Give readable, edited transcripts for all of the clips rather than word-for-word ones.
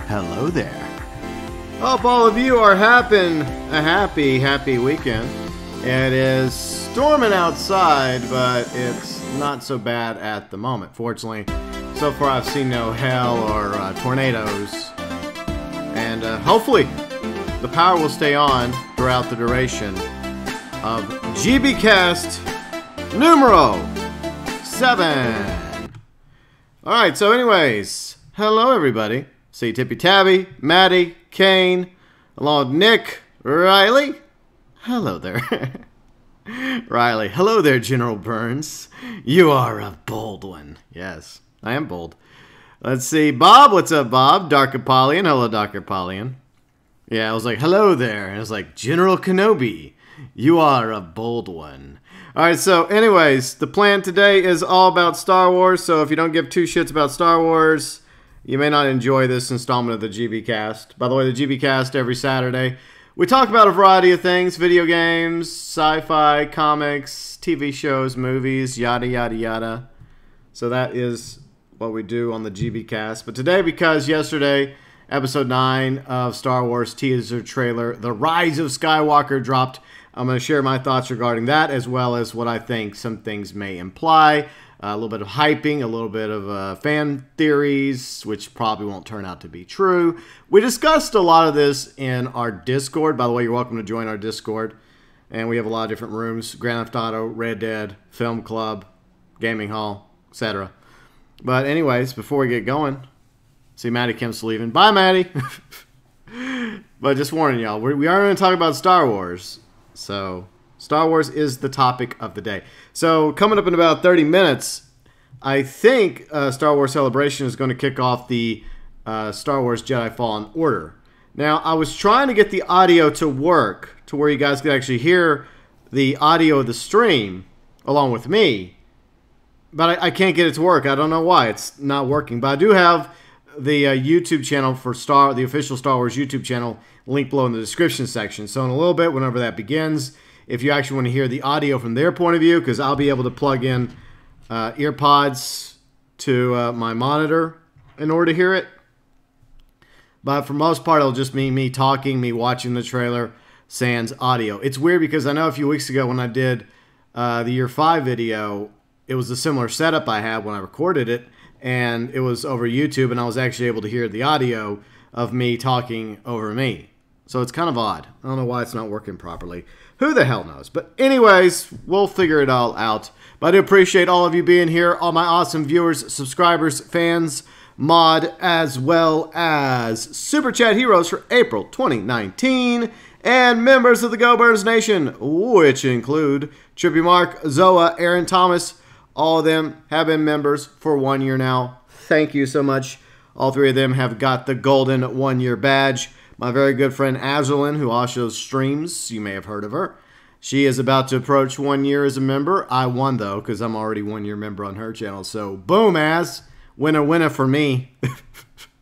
hello there. Hope all of you are having a happy weekend. It is storming outside, but it's not so bad at the moment. Fortunately, so far I've seen no hail or tornadoes. And hopefully the power will stay on throughout the duration of GBcast numero 7. Alright, so anyways, hello everybody. See Tippy Tabby, Maddie, Kane, along with Nick, Riley. Hello there. Riley, hello there, GeauxBurns. You are a bold one. Yes, I am bold. Let's see, Bob, what's up, Bob? Dark Apollyon, hello, Dark Apollyon. Yeah, I was like, hello there. And I was like, General Kenobi, you are a bold one. Alright, so anyways, the plan today is all about Star Wars, so if you don't give two shits about Star Wars, you may not enjoy this installment of the GBcast. By the way, the GBcast every Saturday. We talk about a variety of things, video games, sci-fi, comics, TV shows, movies, yada, yada, yada. So that is what we do on the GBcast. But today, because yesterday, Episode 9 of Star Wars teaser trailer, The Rise of Skywalker, dropped, I'm going to share my thoughts regarding that, as well as what I think some things may imply. A little bit of hyping, a little bit of fan theories, which probably won't turn out to be true. We discussed a lot of this in our Discord. By the way, you're welcome to join our Discord. And we have a lot of different rooms. Grand Theft Auto, Red Dead, Film Club, Gaming Hall, etc. But anyways, before we get going, see Maddie Kemp's leaving. Bye, Maddie! But just warning y'all, we are going to talk about Star Wars. So Star Wars is the topic of the day. So coming up in about 30 minutes, I think Star Wars Celebration is going to kick off the Star Wars Jedi Fallen Order. Now, I was trying to get the audio to work to where you guys could actually hear the audio of the stream along with me, but I can't get it to work. I don't know why it's not working, but I do have the YouTube channel for the official Star Wars YouTube channel linked below in the description section. So in a little bit, whenever that begins, if you actually want to hear the audio from their point of view, because I'll be able to plug in ear pods to my monitor in order to hear it. But for most part, it'll just be me talking, me watching the trailer, sans audio. It's weird because I know a few weeks ago when I did the Year 5 video, it was a similar setup I had when I recorded it, and it was over YouTube, and I was actually able to hear the audio of me talking over me. So it's kind of odd. I don't know why it's not working properly. Who the hell knows? But anyways, we'll figure it all out. But I do appreciate all of you being here, all my awesome viewers, subscribers, fans, mod, as well as Super Chat Heroes for April 2019, and members of the GeauxBurns Nation, which include Trippy Mark, Zoa, Aaron Thomas. All of them have been members for 1 year now. Thank you so much. All three of them have got the golden 1-year badge. My very good friend Azralynn, who also streams, you may have heard of her. She is about to approach 1 year as a member. I won, though, because I'm already 1 year member on her channel. So, boom, Az. Winner for me.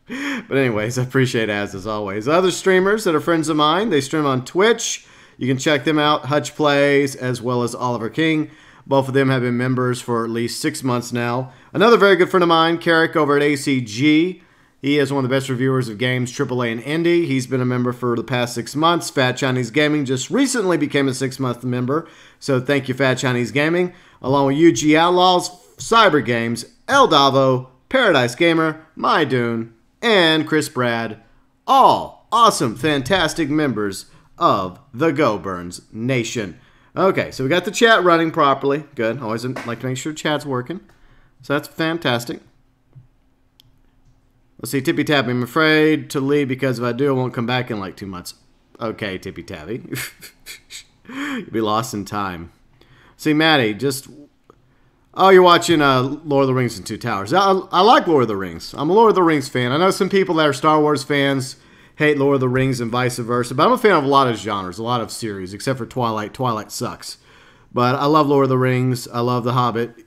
But anyways, I appreciate Az as always. Other streamers that are friends of mine, they stream on Twitch. You can check them out, HuttchPlays, as well as Oliver King. Both of them have been members for at least 6 months now. Another very good friend of mine, Carrick, over at ACG. He is one of the best reviewers of games, AAA and Indie. He's been a member for the past 6 months. Fat Chinese Gaming just recently became a 6-month member. So thank you, Fat Chinese Gaming. Along with UG Outlaws, Cyber Games, El Davo, Paradise Gamer, MyDune, and Chris Brad. All awesome, fantastic members of the GeauxBurns Nation. Okay, so we got the chat running properly. Good. Always like to make sure chat's working. So that's fantastic. Let's see, Tippy Tabby, I'm afraid to leave because if I do, I won't come back in like 2 months. Okay, Tippy Tabby. You'll be lost in time. See, Maddie, just... Oh, you're watching Lord of the Rings and Two Towers. I like Lord of the Rings. I'm a Lord of the Rings fan. I know some people that are Star Wars fans hate Lord of the Rings and vice versa, but I'm a fan of a lot of genres, a lot of series, except for Twilight. Twilight sucks. But I love Lord of the Rings. I love The Hobbit.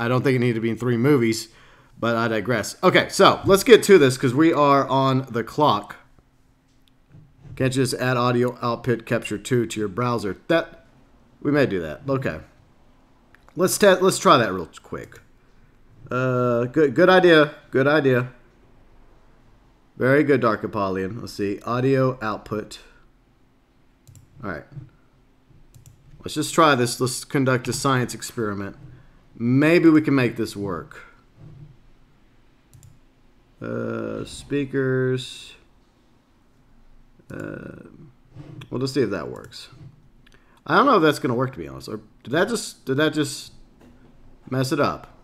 I don't think it needed to be in 3 movies. But I digress. Okay, so let's get to this because we are on the clock. Can't you just add audio output capture 2 to your browser? We may do that. Okay. Let's try that real quick. Good idea. Good idea. Very good, Dark Apollyon. Let's see. Audio output. All right. Let's just try this. Let's conduct a science experiment. Maybe we can make this work. Speakers. We'll just see if that works. I don't know if that's going to work, to be honest. Or did that just mess it up?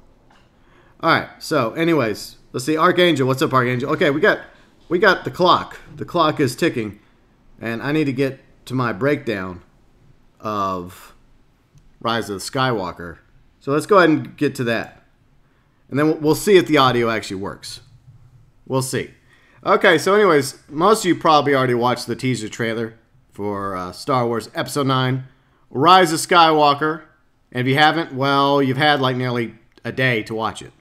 All right. So, anyways, let's see. Archangel, what's up, Archangel? Okay, we got the clock. The clock is ticking, and I need to get to my breakdown of Rise of the Skywalker. So let's go ahead and get to that, and then we'll see if the audio actually works. We'll see. Okay, so anyways, most of you probably already watched the teaser trailer for Star Wars Episode 9, Rise of Skywalker. And if you haven't, well, you've had like nearly a day to watch it.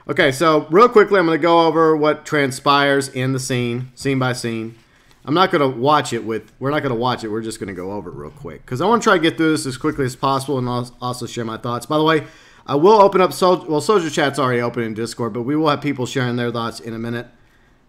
Okay, so real quickly, I'm going to go over what transpires in the scene by scene. I'm not going to watch it we're not going to watch it, we're just going to go over it real quick. Because I want to try to get through this as quickly as possible and also share my thoughts. By the way, I will open up, Soldier Chat's already open in Discord, but we will have people sharing their thoughts in a minute.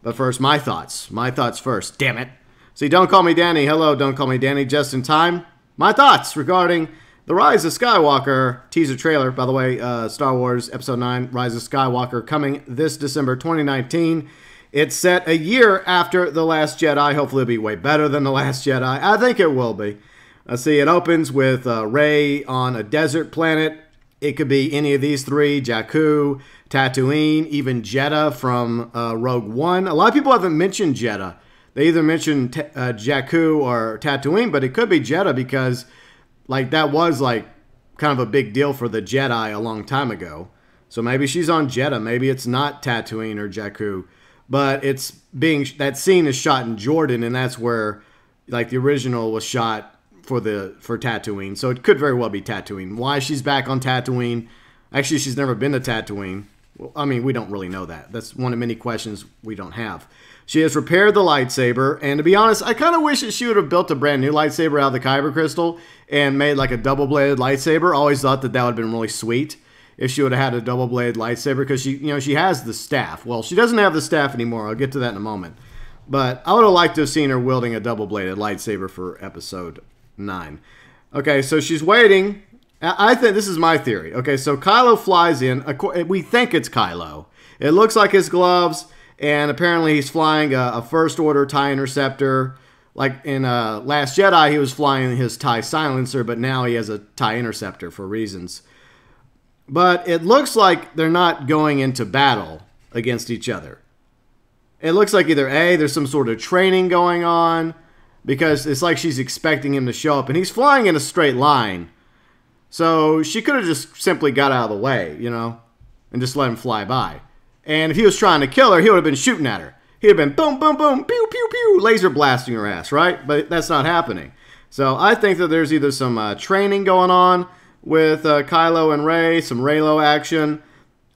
But first, my thoughts. My thoughts first. Damn it. See, Don't Call Me Danny. Hello, Don't Call Me Danny. Just in time. My thoughts regarding the Rise of Skywalker teaser trailer. By the way, Star Wars Episode 9, Rise of Skywalker, coming this December 2019. It's set a year after The Last Jedi. Hopefully it'll be way better than The Last Jedi. I think it will be. Let's see, it opens with Rey on a desert planet. It could be any of these three, Jakku, Tatooine, even Jeddah from Rogue One. A lot of people haven't mentioned Jeddah. They either mentioned Jakku or Tatooine, but it could be Jeddah because like that was like kind of a big deal for the Jedi a long time ago. So maybe she's on Jeddah. Maybe it's not Tatooine or Jakku, but that scene is shot in Jordan, and that's where like the original was shot for Tatooine. So it could very well be Tatooine. Why she's back on Tatooine? Actually, she's never been to Tatooine. Well, I mean, we don't really know that. That's one of many questions we don't have. She has repaired the lightsaber, and to be honest, I kind of wish that she would have built a brand new lightsaber out of the Kyber crystal and made like a double-bladed lightsaber. Always thought that would have been really sweet if she would have had a double-bladed lightsaber, because she has the staff. Well, she doesn't have the staff anymore. I'll get to that in a moment. But I would have liked to have seen her wielding a double-bladed lightsaber for Episode 9. Okay, so she's waiting. I think this is my theory. Okay, so Kylo flies in. We think it's Kylo. It looks like his gloves, and apparently he's flying a First Order TIE Interceptor. Like in Last Jedi, he was flying his TIE Silencer, but now he has a TIE Interceptor for reasons. But it looks like they're not going into battle against each other. It looks like either A, there's some sort of training going on, because it's like she's expecting him to show up, and he's flying in a straight line. So she could have just simply got out of the way, and just let him fly by. And if he was trying to kill her, he would have been shooting at her. He'd have been boom, boom, boom, pew, pew, pew, laser blasting her ass, right? But that's not happening. So I think that there's either some training going on with Kylo and Rey, some Reylo action,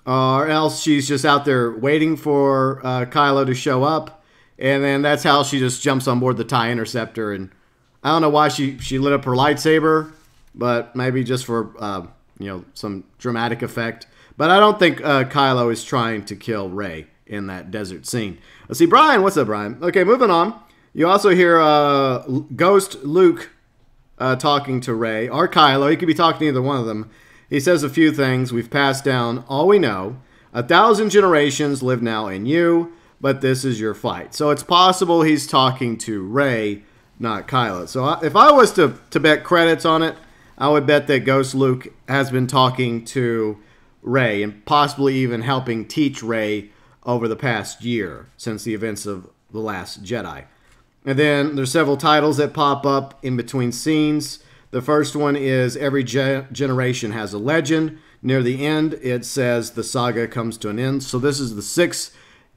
or else she's just out there waiting for Kylo to show up. And then that's how she just jumps on board the TIE Interceptor. And I don't know why she lit up her lightsaber, but maybe just for, some dramatic effect. But I don't think Kylo is trying to kill Rey in that desert scene. Let's see, Brian. What's up, Brian? Okay, moving on. You also hear Ghost Luke talking to Rey or Kylo. He could be talking to either one of them. He says a few things. We've passed down all we know. 1,000 generations live now in you, but this is your fight. So it's possible he's talking to Rey, not Kylo. So if I was to bet credits on it, I would bet that Ghost Luke has been talking to Rey and possibly even helping teach Rey over the past year since the events of The Last Jedi. And then there's several titles that pop up in between scenes. The first one is Every Generation Has a Legend. Near the end, it says the saga comes to an end. So this is the 6th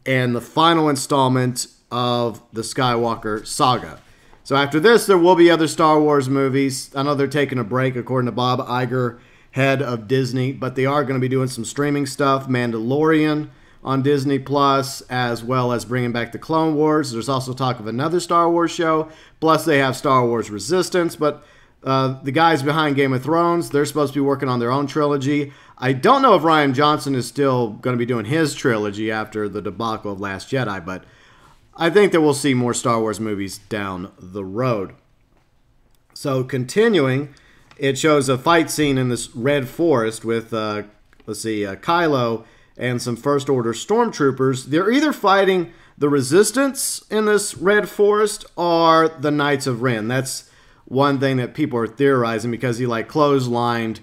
and the final installment of the Skywalker saga. So after this, there will be other Star Wars movies. I know they're taking a break, according to Bob Iger, head of Disney, but they are going to be doing some streaming stuff. Mandalorian on Disney Plus, as well as bringing back the Clone Wars. There's also talk of another Star Wars show. Plus, they have Star Wars Resistance. But the guys behind Game of Thrones, they're supposed to be working on their own trilogy. I don't know if Rian Johnson is still going to be doing his trilogy after the debacle of Last Jedi, but I think that we'll see more Star Wars movies down the road. So continuing, it shows a fight scene in this red forest with, Kylo and some First Order stormtroopers. They're either fighting the Resistance in this red forest or the Knights of Ren. That's one thing that people are theorizing because he like clotheslined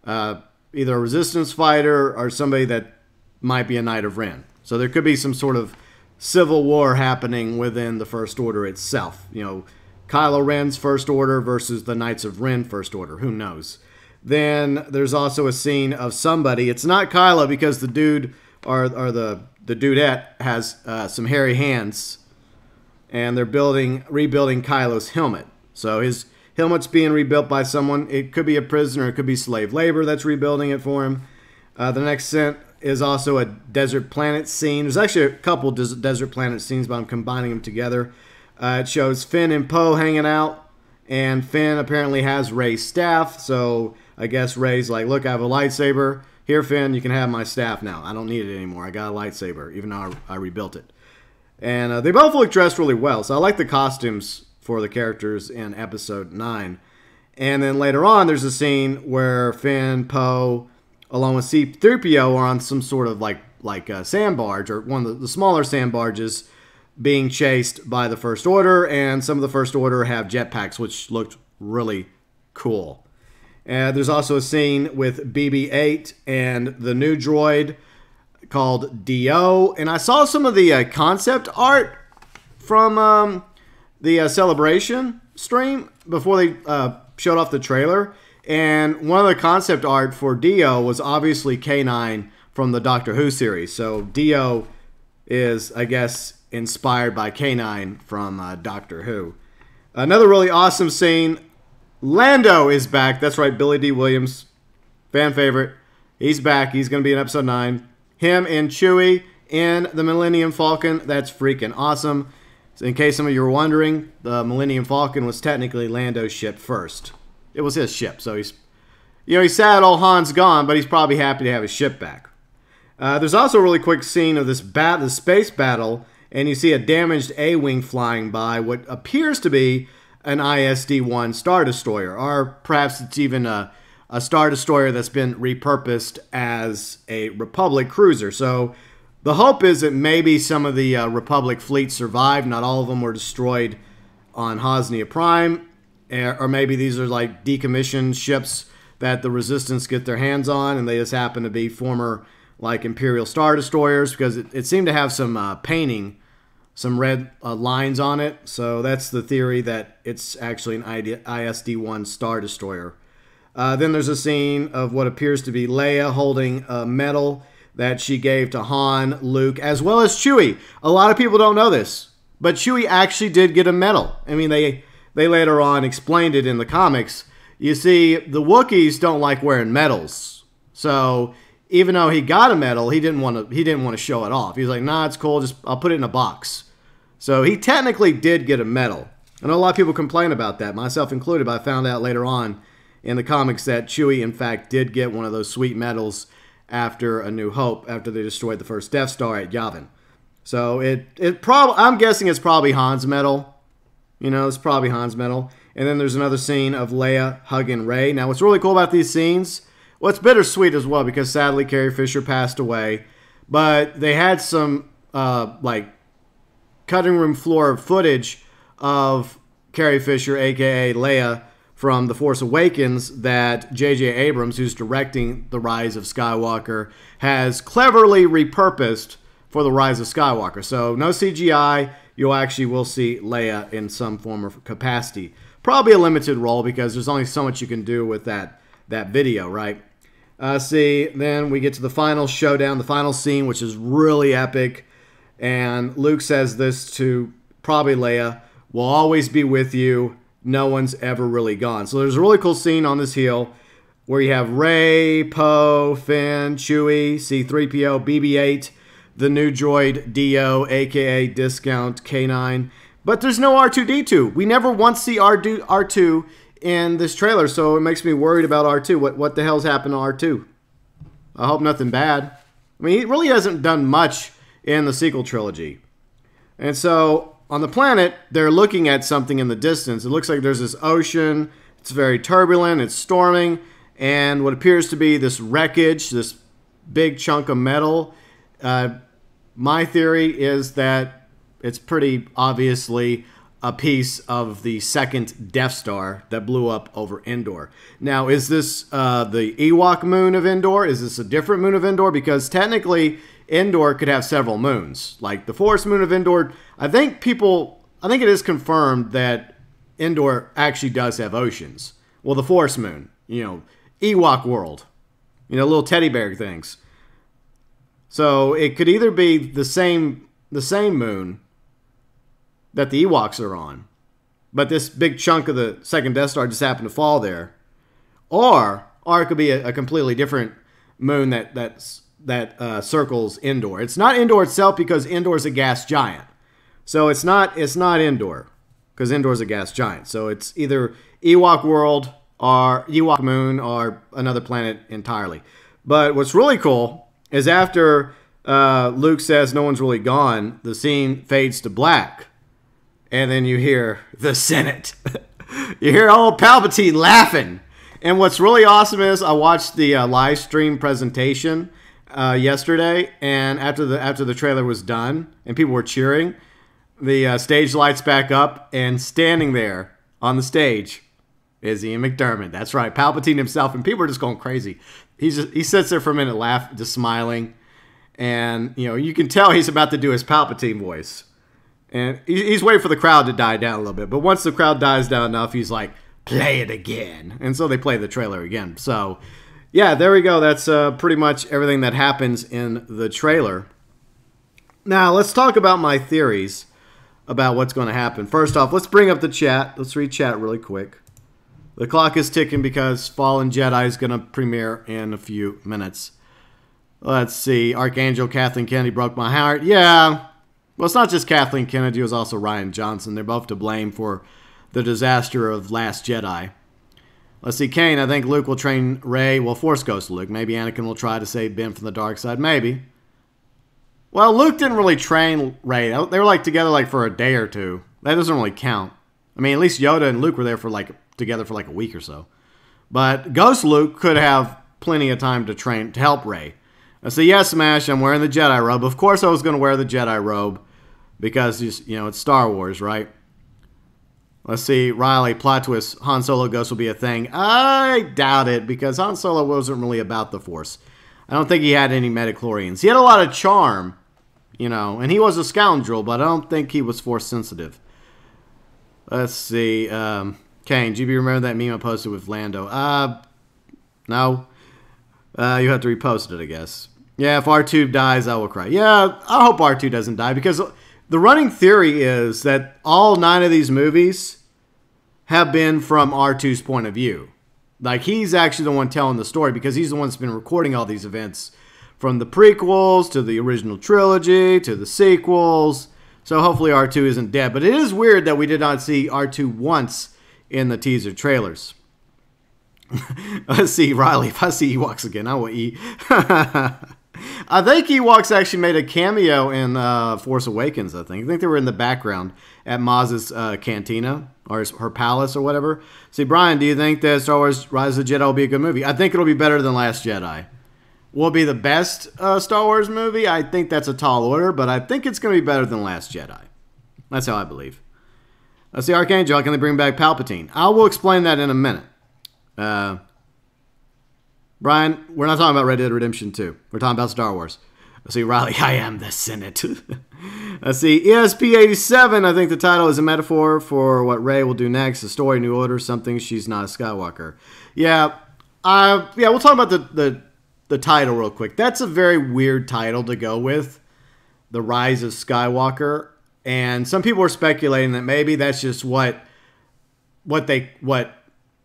either a Resistance fighter or somebody that might be a Knight of Ren. So there could be some sort of civil war happening within the First Order itself. You know, Kylo Ren's First Order versus the Knights of Ren First Order. Who knows? Then there's also a scene of somebody. It's not Kylo because the dude or the dudette has some hairy hands, and they're rebuilding Kylo's helmet. So his helmet's being rebuilt by someone. It could be a prisoner. It could be slave labor that's rebuilding it for him. The next scene is also a desert planet scene. There's actually a couple desert planet scenes, but I'm combining them together. It shows Finn and Poe hanging out, and Finn apparently has Rey's staff, so I guess Rey's like, look, I have a lightsaber. Here, Finn, you can have my staff now. I don't need it anymore. I got a lightsaber, even though I rebuilt it. And they both look dressed really well, so I like the costumes for the characters in Episode 9. And then later on, there's a scene where Finn, Poe, along with C-3PO are on some sort of like a sand barge, or one of the smaller sand barges, being chased by the First Order, and some of the First Order have jetpacks, which looked really cool. There's also a scene with BB-8 and the new droid called Davo, and I saw some of the concept art from the Celebration stream before they showed off the trailer, and one of the concept art for Davo was obviously K9 from the Doctor Who series. So Davo is, I guess, inspired by K9 from Doctor Who. Another really awesome scene, Lando is back. That's right, Billy D. Williams, fan favorite. He's back. He's going to be in Episode 9. Him and Chewie in the Millennium Falcon. That's freaking awesome. So in case some of you were wondering, the Millennium Falcon was technically Lando's ship first. It was his ship, so he's sad old Han's gone, but he's probably happy to have his ship back. There's also a really quick scene of the space battle, and you see a damaged A-Wing flying by what appears to be an ISD-1 Star Destroyer, or perhaps it's even a Star Destroyer that's been repurposed as a Republic cruiser. So the hope is that maybe some of the Republic fleet survived. Not all of them were destroyed on Hosnia Prime, or maybe these are like decommissioned ships that the Resistance get their hands on, and they just happen to be former like Imperial Star Destroyers, because it seemed to have some painting, some red lines on it. So that's the theory that it's actually an ISD-1 Star Destroyer. Then there's a scene of what appears to be Leia holding a medal that she gave to Han, Luke, as well as Chewie. A lot of people don't know this, but Chewie actually did get a medal. I mean, they later on explained it in the comics. You see, the Wookiees don't like wearing medals. So even though he got a medal, he didn't want to show it off. He was like, nah, it's cool. I'll put it in a box. So he technically did get a medal. I know a lot of people complain about that, myself included, but I found out later on in the comics that Chewie, in fact, did get one of those sweet medals after A New Hope, after they destroyed the first Death Star at Yavin. So I'm guessing it's probably Han's medal. It's probably Han's medal. And then there's another scene of Leia hugging Rey. Now, what's really cool about these scenes, well, it's bittersweet as well, because sadly Carrie Fisher passed away. But they had some, cutting room floor footage of Carrie Fisher, a.k.a. Leia, from The Force Awakens that J.J. Abrams, who's directing The Rise of Skywalker, has cleverly repurposed for The Rise of Skywalker. So no CGI. You actually will see Leia in some form of capacity. Probably a limited role, because there's only so much you can do with that video, right? Then we get to the final showdown, the final scene, which is really epic. And Luke says this to probably Leia, "We'll always be with you. No one's ever really gone." So there's a really cool scene on this hill where you have Rey, Poe, Finn, Chewie, C-3PO, BB-8, the new droid Dio, a.k.a. Discount K9. But there's no R2-D2. We never once see R2 in this trailer, so it makes me worried about R2. What the hell's happened to R2? I hope nothing bad. I mean, he really hasn't done much in the sequel trilogy. And so on the planet, they're looking at something in the distance. It looks like there's this ocean. It's very turbulent. It's storming. And what appears to be this wreckage, this big chunk of metal. My theory is that it's pretty obviously a piece of the second Death Star that blew up over Endor. Now, is this the Ewok moon of Endor? Is this a different moon of Endor? Because technically, Endor could have several moons. Like the Forest moon of Endor, I think it is confirmed that Endor actually does have oceans. Well, the Forest moon, Ewok world, little teddy bear things. So it could either be the same moon that the Ewoks are on, but this big chunk of the second Death Star just happened to fall there, or it could be a completely different moon that circles Endor. It's not Endor itself because Endor is a gas giant, so it's not Endor because Endor is a gas giant. So it's either Ewok world or Ewok moon or another planet entirely. But what's really cool is after Luke says no one's really gone, the scene fades to black. And then you hear the Senate. You hear old Palpatine laughing. And what's really awesome is I watched the live stream presentation yesterday. And after the trailer was done and people were cheering, the stage lights back up. And standing there on the stage is Ian McDiarmid. That's right, Palpatine himself. And people are just going crazy. He sits there for a minute, just smiling. And, you can tell he's about to do his Palpatine voice. And he's waiting for the crowd to die down a little bit. But once the crowd dies down enough, he's like, play it again. And so they play the trailer again. So, yeah, there we go. That's pretty much everything that happens in the trailer. Now, let's talk about my theories about what's going to happen. First off, let's bring up the chat. Let's read chat really quick. The clock is ticking because Fallen Jedi is going to premiere in a few minutes. Let's see. Archangel Kathleen Kennedy broke my heart. Yeah. Well, it's not just Kathleen Kennedy. It was also Rian Johnson. They're both to blame for the disaster of Last Jedi. Let's see. Kane, I think Luke will train Rey. Well, Force Ghost Luke. Maybe Anakin will try to save Ben from the dark side. Maybe. Well, Luke didn't really train Rey. They were together for a day or two. That doesn't really count. I mean, at least Yoda and Luke were there together for a week or so. But Ghost Luke could have plenty of time to help Rey. I say, yes, Smash, I'm wearing the Jedi robe. Of course I was going to wear the Jedi robe because, it's Star Wars, right? Let's see, Riley, plot twist, Han Solo Ghost will be a thing. I doubt it because Han Solo wasn't really about the Force. I don't think he had any midichlorians. He had a lot of charm, and he was a scoundrel, but I don't think he was Force sensitive. Let's see, Kane, do you remember that meme I posted with Lando? No. You have to repost it, I guess. Yeah, if R2 dies, I will cry. Yeah, I hope R2 doesn't die because the running theory is that all 9 of these movies have been from R2's point of view. He's actually the one telling the story because he's the one that's been recording all these events from the prequels to the original trilogy to the sequels. So hopefully R2 isn't dead. But it is weird that we did not see R2 once in the teaser trailers. Let's see, Riley. If I see Ewoks again, I will eat. I think Ewoks actually made a cameo in Force Awakens, I think they were in the background at Maz's cantina, or her palace, or whatever. See, Brian, do you think that Star Wars Rise of the Jedi will be a good movie? I think it'll be better than Last Jedi. Will it be the best Star Wars movie? I think that's a tall order, but I think it's going to be better than Last Jedi. That's how I believe. Let's see, Archangel, can they bring back Palpatine? I will explain that in a minute. Brian, we're not talking about Red Dead Redemption 2. We're talking about Star Wars. Let's see, Riley, I am the Senate. Let's see, ESP87, I think the title is a metaphor for what Rey will do next. A story, New Order, something she's not a Skywalker. Yeah, we'll talk about the title real quick. That's a very weird title to go with, The Rise of Skywalker. And some people are speculating that maybe that's just what the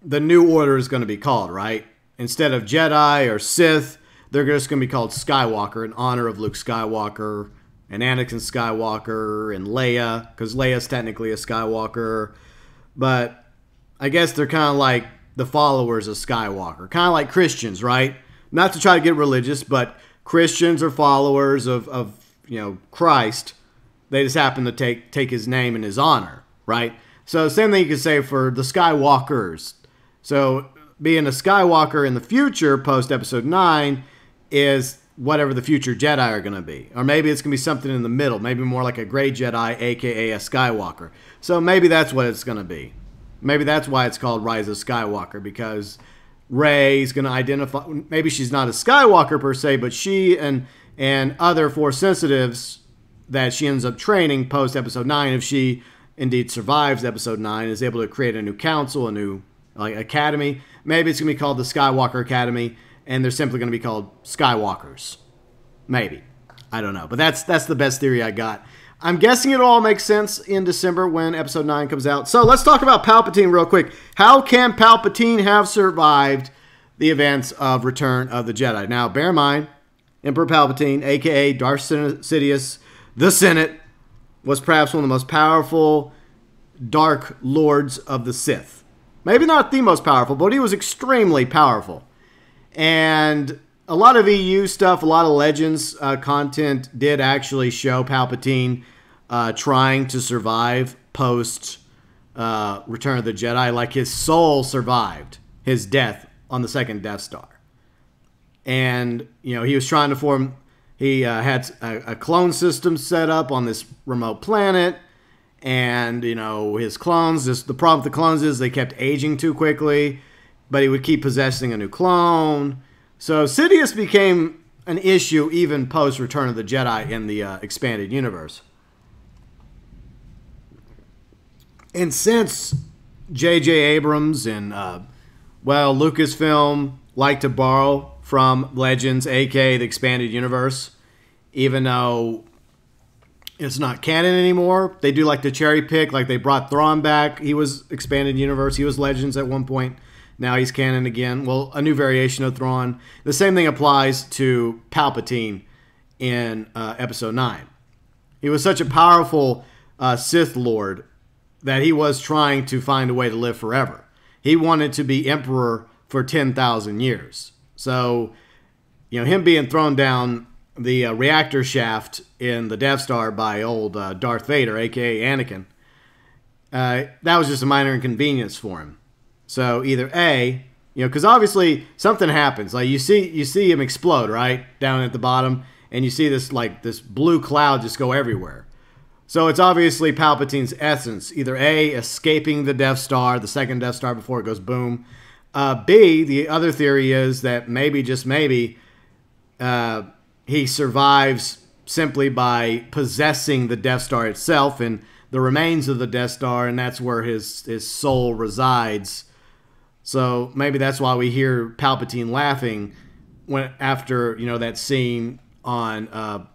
New Order is going to be called, right? Instead of Jedi or Sith, they're just going to be called Skywalker in honor of Luke Skywalker and Anakin Skywalker and Leia, because Leia's technically a Skywalker. But I guess they're kind of like the followers of Skywalker, kind of like Christians, right? Not to try to get religious, but Christians are followers of Christ, They just happen to take his name in his honor, right? So same thing you could say for the Skywalkers. So being a Skywalker in the future, post Episode 9, is whatever the future Jedi are going to be. Or maybe it's going to be something in the middle. Maybe more like a gray Jedi, a.k.a. a Skywalker. So maybe that's what it's going to be. Maybe that's why it's called Rise of Skywalker, because Rey's going to identify... Maybe she's not a Skywalker per se, but she and other Force sensitives that she ends up training post Episode 9, if she indeed survives Episode 9, is able to create a new council, a new academy. Maybe it's going to be called the Skywalker Academy, and they're simply going to be called Skywalkers. Maybe. I don't know. But that's the best theory I got. I'm guessing it all makes sense in December when Episode 9 comes out. So let's talk about Palpatine real quick. How can Palpatine have survived the events of Return of the Jedi? Now, bear in mind, Emperor Palpatine, a.k.a. Darth Sidious, the Senate, was perhaps one of the most powerful Dark Lords of the Sith. Maybe not the most powerful, but he was extremely powerful. And a lot of EU stuff, a lot of Legends content did actually show Palpatine trying to survive post Return of the Jedi. Like his soul survived his death on the second Death Star. And, you know, he was trying to form... He had a clone system set up on this remote planet. And, you know, his clones... The problem with the clones is they kept aging too quickly. But he would keep possessing a new clone. So Sidious became an issue even post Return of the Jedi in the expanded universe. And since J.J. Abrams and, Lucasfilm like to borrow from Legends, a.k.a. the expanded universe, even though it's not canon anymore, they do like to cherry pick. Like they brought Thrawn back. He was expanded universe. He was Legends at one point. Now he's canon again. Well, a new variation of Thrawn. The same thing applies to Palpatine in Episode 9. He was such a powerful Sith Lord that he was trying to find a way to live forever. He wanted to be Emperor for 10,000 years. So, you know, him being thrown down the reactor shaft in the Death Star by old Darth Vader, a.k.a. Anakin, that was just a minor inconvenience for him. So either A, you know, because obviously something happens. Like you see him explode, right? Down at the bottom. And you see this blue cloud just go everywhere. So it's obviously Palpatine's essence. Either A, escaping the Death Star, the second Death Star before it goes boom. B, the other theory is that maybe, just maybe, he survives simply by possessing the Death Star itself and the remains of the Death Star. And that's where his soul resides. So maybe that's why we hear Palpatine laughing after, you know, that scene on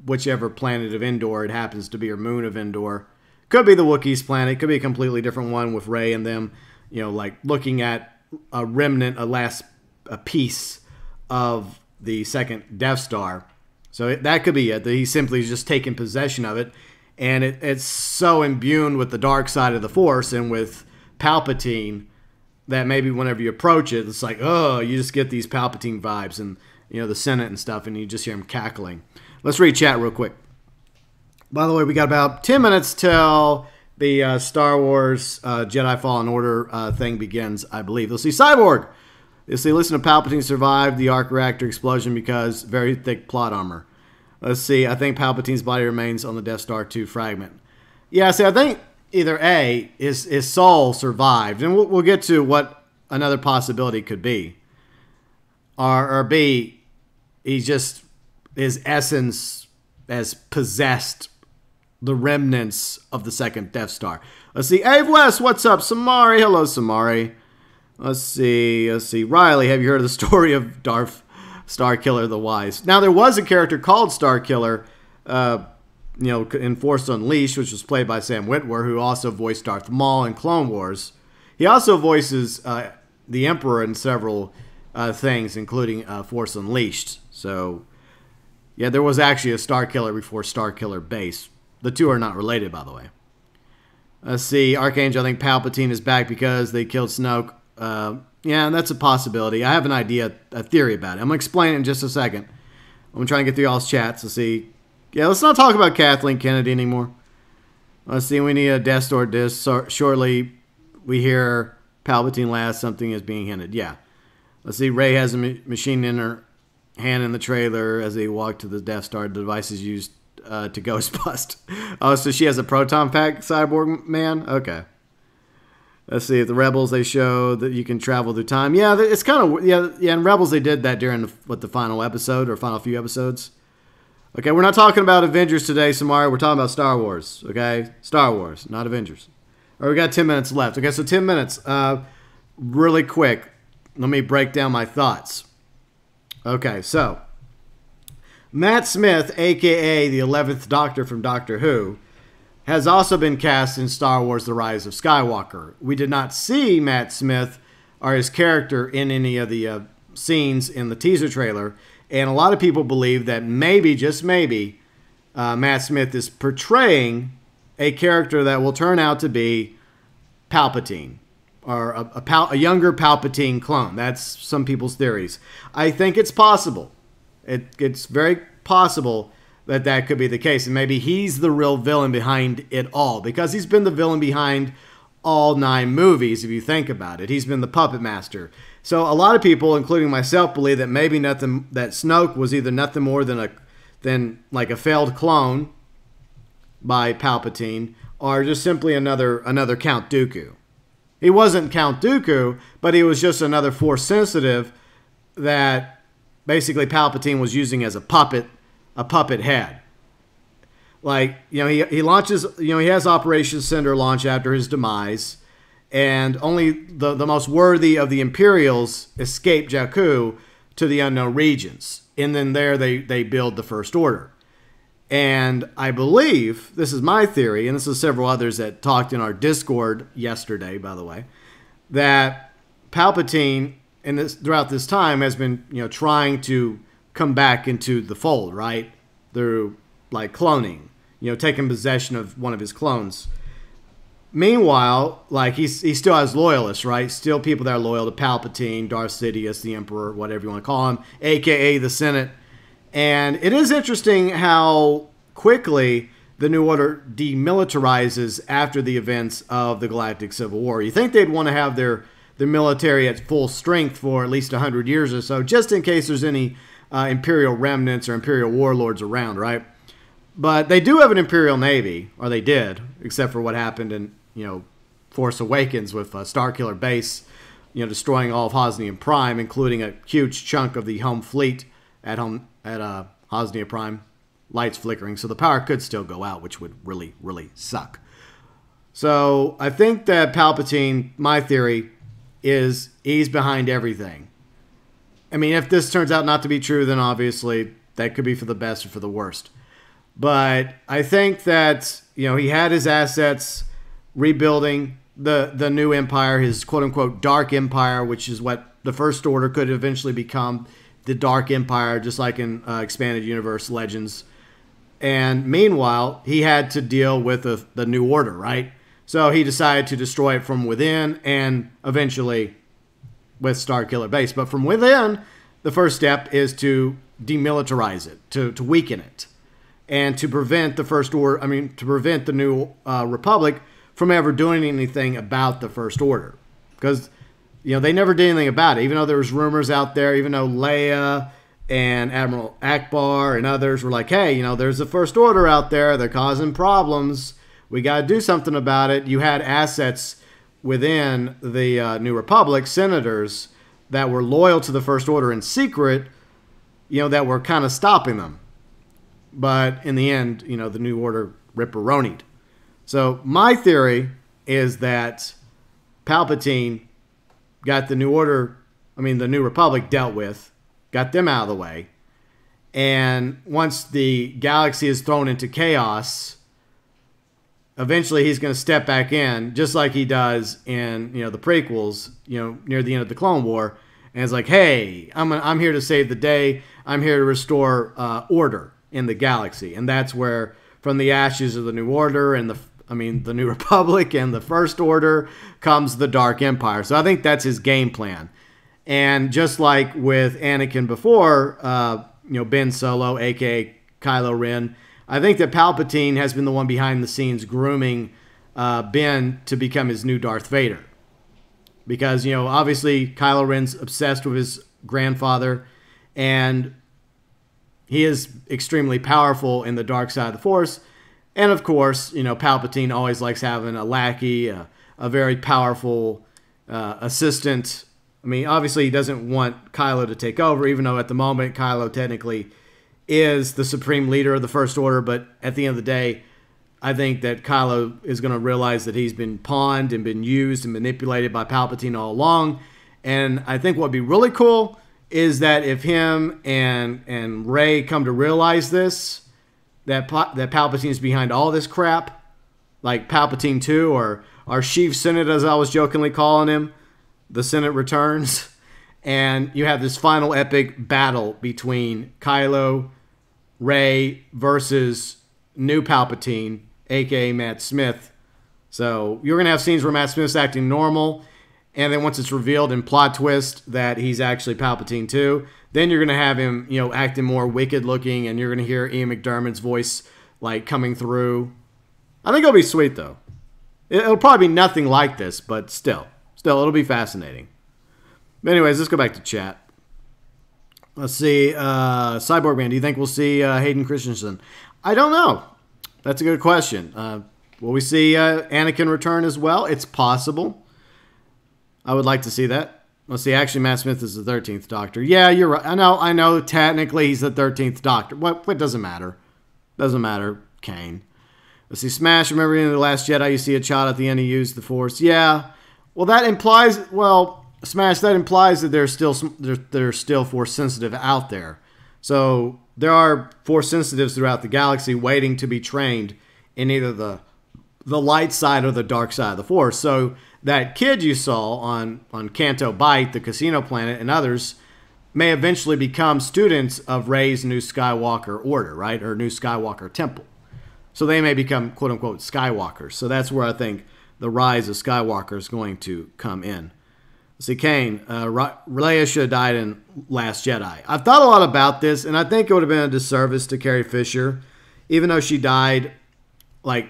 whichever planet of Endor it happens to be, or moon of Endor. Could be the Wookiees' planet. Could be a completely different one with Rey and them, you know, like looking at a remnant, a piece of the second Death Star. So that could be it. That he's simply just taking possession of it. And it's so imbued with the dark side of the Force and with Palpatine that maybe whenever you approach it, it's like, oh, you just get these Palpatine vibes and, you know, the Senate and stuff, and you just hear him cackling. Let's read chat real quick. By the way, we got about 10 minutes till the Star Wars Jedi Fallen Order thing begins, I believe. You'll see Cyborg. You'll see, listen to Palpatine survived the arc reactor explosion because very thick plot armor. Let's see, I think Palpatine's body remains on the Death Star 2 fragment. Yeah, see, I think either A, his soul survived, and we'll get to what another possibility could be. Or B, his essence has possessed the remnants of the second Death Star. Let's see, Ave West, what's up? Samari, hello Samari. Let's see, Riley, have you heard of the story of Darth Starkiller the Wise? Now, there was a character called Starkiller, you know, in Force Unleashed, which was played by Sam Witwer, who also voiced Darth Maul in Clone Wars. He also voices the Emperor in several things, including Force Unleashed. So, yeah, there was actually a Starkiller before Starkiller Base. The two are not related, by the way. Let's see, Archangel, I think Palpatine is back because they killed Snoke. Yeah, that's a possibility. I have an idea, a theory about it. I'm going to explain it in just a second. I'm going to try and get through y'all's chats to see Yeah, let's not talk about Kathleen Kennedy anymore. Let's see, we need a Death Star disc. So shortly, we hear Palpatine last, something is being hinted. Yeah. Let's see, Rey has a machine in her hand in the trailer as they walk to the Death Star. The device is used to ghost bust. Oh, so she has a proton pack cyborg man? Okay. Let's see, if the Rebels, they show that you can travel through time. Yeah, it's kind of, yeah, in Rebels, they did that during the final episode or final few episodes. Okay, we're not talking about Avengers today, Samara. We're talking about Star Wars, okay? Star Wars, not Avengers. All right, we got 10 minutes left. Okay, so 10 minutes. Really quick, let me break down my thoughts. Okay, so Matt Smith, a.k.a. the 11th Doctor from Doctor Who, has also been cast in Star Wars The Rise of Skywalker. We did not see Matt Smith or his character in any of the scenes in the teaser trailer, and a lot of people believe that maybe, just maybe, Matt Smith is portraying a character that will turn out to be Palpatine, or a younger Palpatine clone. That's some people's theories. I think it's possible. It's very possible that could be the case. And maybe he's the real villain behind it all, because he's been the villain behind all 9 movies, if you think about it. He's been the puppet master. So a lot of people, including myself, believe that maybe that Snoke was either nothing more than like a failed clone by Palpatine, or just simply another Count Dooku. He wasn't Count Dooku, but he was just another Force sensitive that basically Palpatine was using as a puppet head. Like, he launches, he has Operation Cinder launch after his demise, and only the most worthy of the Imperials escape Jakku to the unknown regions. And then there they build the First Order. And I believe, this is my theory, and this is several others that talked in our Discord yesterday, by the way, that Palpatine throughout this time has been, trying to come back into the fold, right? Through like cloning, taking possession of one of his clones. Meanwhile, like he still has loyalists, right? Still people that are loyal to Palpatine, Darth Sidious, the Emperor, whatever you want to call him, aka the Senate. And it is interesting how quickly the New Order demilitarizes after the events of the Galactic Civil War. You think they'd want to have their military at full strength for at least 100 years or so, just in case there's any Imperial remnants or Imperial warlords around, right? But they do have an Imperial Navy, or they did, except for what happened in, Force Awakens with Starkiller Base, destroying all of Hosnian Prime, including a huge chunk of the home fleet at Hosnia Prime, lights flickering. So the power could still go out, which would really, really suck. So I think that Palpatine, my theory, is he's behind everything. I mean, if this turns out not to be true, then obviously that could be for the best or for the worst. But I think that, he had his assets rebuilding the new empire, his quote-unquote dark empire, which is what the First Order could eventually become, the Dark Empire, just like in Expanded Universe Legends. And meanwhile, he had to deal with the New Order, right? So he decided to destroy it from within and eventually with Starkiller Base. But from within, the first step is to demilitarize it, to weaken it, and to prevent the First Order, to prevent the New Republic from ever doing anything about the First Order. Because, they never did anything about it, even though there was rumors out there, even though Leia and Admiral Akbar and others were like, hey, there's the First Order out there, they're causing problems, we got to do something about it. You had assets within the New Republic, senators that were loyal to the First Order in secret, that were kind of stopping them. But in the end, the New Order ripperonied. So my theory is that Palpatine got the New Order, the New Republic dealt with, got them out of the way. And once the galaxy is thrown into chaos, eventually he's going to step back in, just like he does in, the prequels, near the end of the Clone War. And it's like, hey, I'm here to save the day. I'm here to restore order in the galaxy. And that's where, from the ashes of the New Order and the New Republic and the First Order, comes the Dark Empire. So I think that's his game plan. And just like with Anakin before, Ben Solo, a.k.a. Kylo Ren, I think that Palpatine has been the one behind the scenes grooming Ben to become his new Darth Vader. Because, you know, obviously Kylo Ren's obsessed with his grandfather, and he is extremely powerful in the dark side of the Force. And of course, you know, Palpatine always likes having a lackey, a very powerful assistant. I mean, obviously he doesn't want Kylo to take over, even though at the moment Kylo technically is the supreme leader of the First Order. But at the end of the day, I think that Kylo is going to realize that he's been pawned and been used and manipulated by Palpatine all along. And I think what would be really cool is that if him and Rey come to realize this, that Palpatine's behind all this crap, like Palpatine 2 or Sheev Senate, as I was jokingly calling him, the Senate returns, and you have this final epic battle between Kylo, Rey versus new Palpatine, aka Matt Smith. So you're going to have scenes where Matt Smith's acting normal, and then once it's revealed in plot twist that he's actually Palpatine too, then you're going to have him, you know, acting more wicked looking, and you're going to hear Ian McDiarmid's voice like coming through. I think it'll be sweet though. It'll probably be nothing like this, but still it'll be fascinating. But anyways, let's go back to chat. Let's see. Cyborg Man, do you think we'll see Hayden Christensen? I don't know. That's a good question. Will we see Anakin return as well? It's possible. I would like to see that. Let's see. Actually, Matt Smith is the 13th Doctor. Yeah, you're right. I know. Technically, he's the 13th Doctor. What doesn't matter? Doesn't matter, Kane. Let's see. Smash. Remember in The Last Jedi, you see a child at the end who used the Force. Yeah. Well, that implies. Well, Smash. That implies that there's still Force sensitive out there. So there are Force sensitives throughout the galaxy waiting to be trained in either the light side or the dark side of the Force. So that kid you saw on Canto Bight, the casino planet, and others may eventually become students of Rey's new Skywalker order, right? Or new Skywalker temple. So they may become, quote-unquote, Skywalkers. So that's where I think the rise of Skywalker is going to come in. See, Kane, Leia should have died in Last Jedi. I've thought a lot about this, and I think it would have been a disservice to Carrie Fisher, even though she died, like,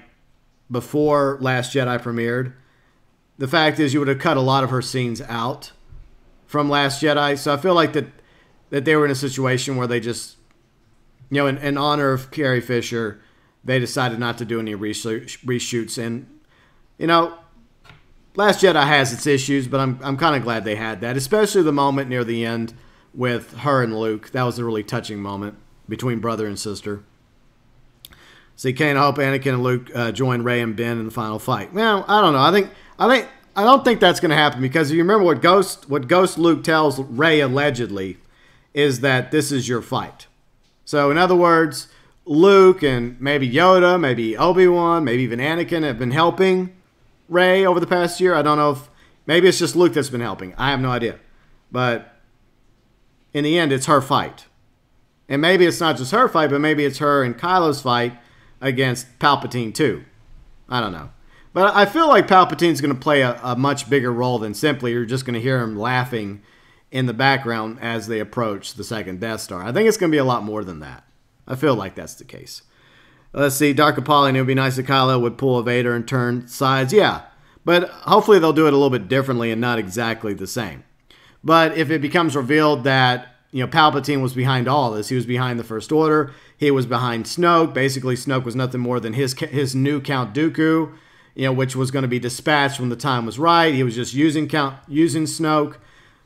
before Last Jedi premiered. The fact is, you would have cut a lot of her scenes out from Last Jedi. So I feel like that they were in a situation where they just, you know, in honor of Carrie Fisher, they decided not to do any reshoots. And, you know, Last Jedi has its issues, but I'm kind of glad they had that, especially the moment near the end with her and Luke. That was a really touching moment between brother and sister. See, Kane, I hope Anakin and Luke join Rey and Ben in the final fight. Well, I don't know. I don't think that's going to happen, because if you remember what Ghost Luke tells Rey allegedly is that this is your fight. So in other words, Luke and maybe Yoda, maybe Obi-Wan, maybe even Anakin have been helping Rey over the past year. I don't know if maybe it's just Luke that's been helping. I have no idea. But in the end, it's her fight. And maybe it's not just her fight, but maybe it's her and Kylo's fight against Palpatine too. I don't know. But I feel like Palpatine's going to play a much bigger role than simply you're just going to hear him laughing in the background as they approach the second Death Star. I think it's going to be a lot more than that. I feel like that's the case. Let's see. Dark Apollo, it would be nice if Kylo would pull a Vader and turn sides. Yeah. But hopefully they'll do it a little bit differently and not exactly the same. But if it becomes revealed that, you know, Palpatine was behind all this, he was behind the First Order, he was behind Snoke. Basically, Snoke was nothing more than his new Count Dooku, you know, which was going to be dispatched when the time was right. He was just using Snoke.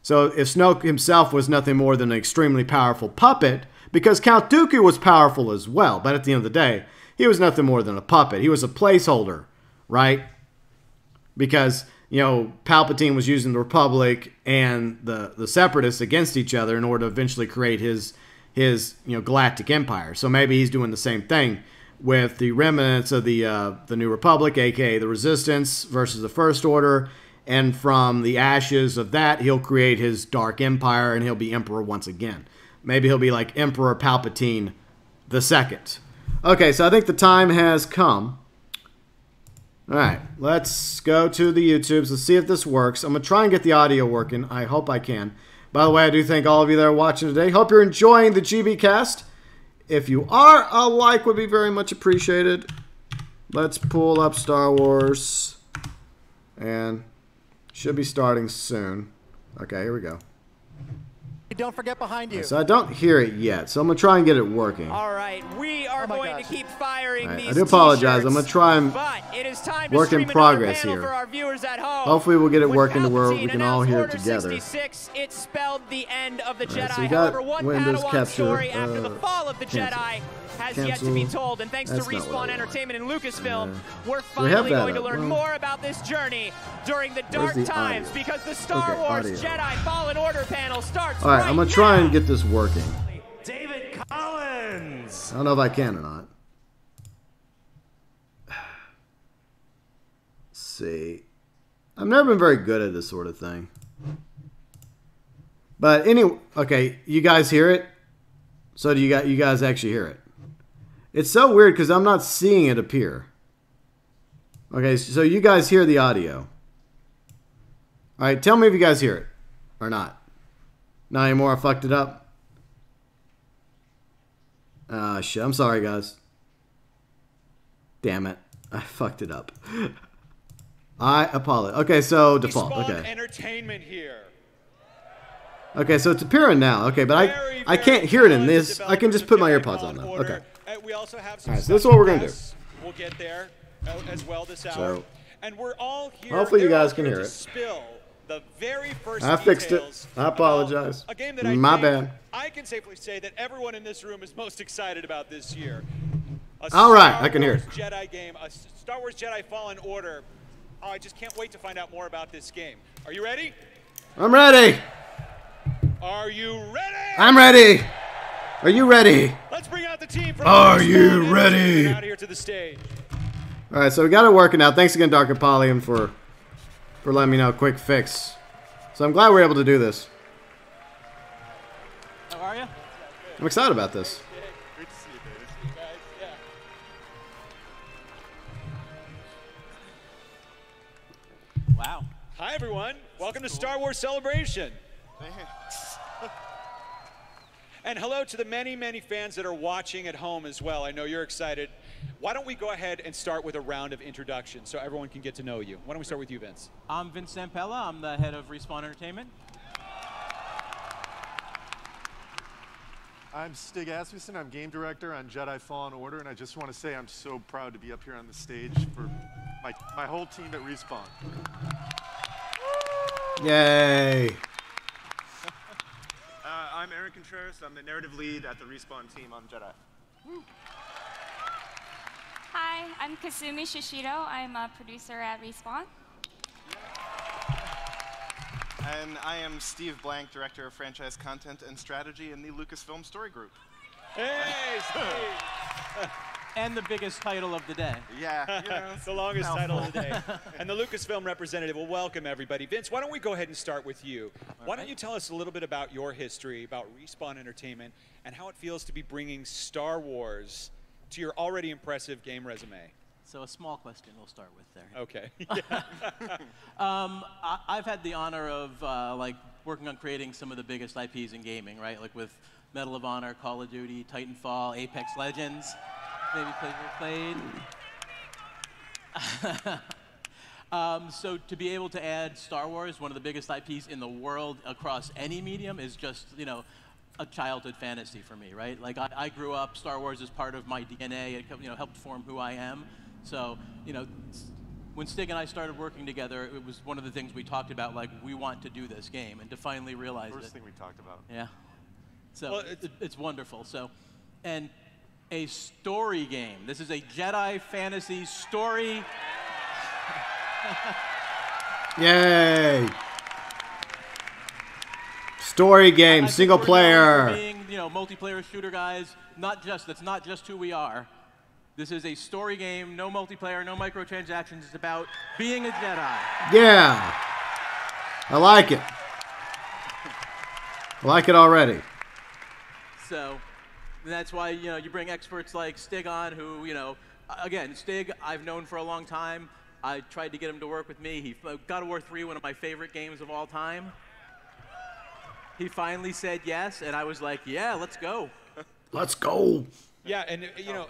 So if Snoke himself was nothing more than an extremely powerful puppet, because Count Dooku was powerful as well, but at the end of the day, he was nothing more than a puppet. He was a placeholder, right? Because, you know, Palpatine was using the Republic and the Separatists against each other in order to eventually create his galactic empire. So maybe he's doing the same thing with the remnants of the New Republic, aka the Resistance, versus the First Order, and from the ashes of that, he'll create his dark empire, and he'll be emperor once again. Maybe he'll be like Emperor Palpatine II. Okay, so I think the time has come. All right, let's go to the YouTubes. Let's see if this works. I'm going to try and get the audio working. I hope I can. By the way, I do thank all of you that are watching today. Hope you're enjoying the GB cast. If you are, a like would be very much appreciated. Let's pull up Star Wars. And should be starting soon. Okay, here we go. Don't forget behind you. Okay, so I don't hear it yet, so I'm going to try and get it working. All right, we are going to keep firing these I do apologize. I'm going to try and work in progress here. For our viewers at home. Hopefully we'll get it working to where we can all hear it together. 66, it spelled the end of the Jedi. So you got However, one Windows Padawan capture, story after the fall of the Jedi has yet to be told. And thanks to That's not Respawn what I Entertainment and Lucasfilm, we're we have finally that going to up. learn Well, more about this journey during the dark the times audio? because the Star Okay, Wars audio. Jedi Fallen Order panel starts Alright, I'm going to try and get this working. David Collins. I don't know if I can or not. Let's see. I've never been very good at this sort of thing. But anyway, okay, you guys hear it? So do you guys actually hear it? It's so weird because I'm not seeing it appear. Okay, so you guys hear the audio. Alright, tell me if you guys hear it or not. Not anymore, I fucked it up. Shit, I'm sorry guys. Damn it. I fucked it up. I apologize. Okay, so default. Okay. Entertainment here. Okay, so it's appearing now. Okay, but I can't hear it in this. I can just put my AirPods on now. Okay. We also have some Alright, so this is what we're gonna do. We'll get there as well this hour. So, and we're all here. hopefully you guys can hear it. Spill the very first I fixed it. I apologize. A game that My bad. I can safely say that everyone in this room is most excited about this year. All right, I can hear it. Jedi game, a Star Wars Jedi Fallen Order. Oh, I just can't wait to find out more about this game. Are you ready? I'm ready. Are you ready? I'm ready. Are you ready? Let's bring out the team from Are you ready? out here to the stage. All right, so we got it working now. Thanks again, Dark Apollyon, for letting me know. Quick fix. So I'm glad we're able to do this. How are you? I'm excited about this. Good to see you, David. See you guys. Yeah. Wow. Hi, everyone. Welcome to Star Wars Celebration. And hello to the many, many fans that are watching at home as well. I know you're excited. Why don't we go ahead and start with a round of introductions so everyone can get to know you. Why don't we start with you, Vince? I'm Vince Zampella. I'm the head of Respawn Entertainment. I'm Stig Asmussen. I'm game director on Jedi Fallen Order, and I just want to say I'm so proud to be up here on the stage for my whole team at Respawn. Yay. I'm Aaron Contreras. I'm the narrative lead at the Respawn team on Jedi. Hi, I'm Kasumi Shishido. I'm a producer at Respawn. And I am Steve Blank, director of franchise content and strategy in the Lucasfilm Story Group. Hey, Steve. And the biggest title of the day. Yeah, you know, It's the longest title of the day. And the Lucasfilm representative will welcome everybody. Vince, why don't we go ahead and start with you? Why don't you tell us a little bit about your history, about Respawn Entertainment, and how it feels to be bringing Star Wars to your already impressive game resume? So a small question we'll start with there. Okay. I've had the honor of like working on creating some of the biggest IPs in gaming, right? Like with Medal of Honor, Call of Duty, Titanfall, Apex Legends. Maybe played. So to be able to add Star Wars, one of the biggest IPs in the world across any medium, is just, you know, a childhood fantasy for me, right? Like I grew up, Star Wars is part of my DNA. It, you know, helped form who I am. So, you know, when Stig and I started working together, it was one of the things we talked about, like, we want to do this game, and to finally realize First it. thing we talked about. Yeah. So Well, it's wonderful. So, and a story game. This is a Jedi fantasy story. Yay. Story game, single player. Being, you know, multiplayer shooter guys, that's not just who we are. This is a story game, no multiplayer, no microtransactions. It's about being a Jedi. Yeah. I like it. I like it already. So that's why, you know, you bring experts like Stig on who, you know, again, Stig I've known for a long time. I tried to get him to work with me. God of War 3, one of my favorite games of all time. He finally said yes, and I was like, yeah, let's go. Let's go. Yeah, and you know,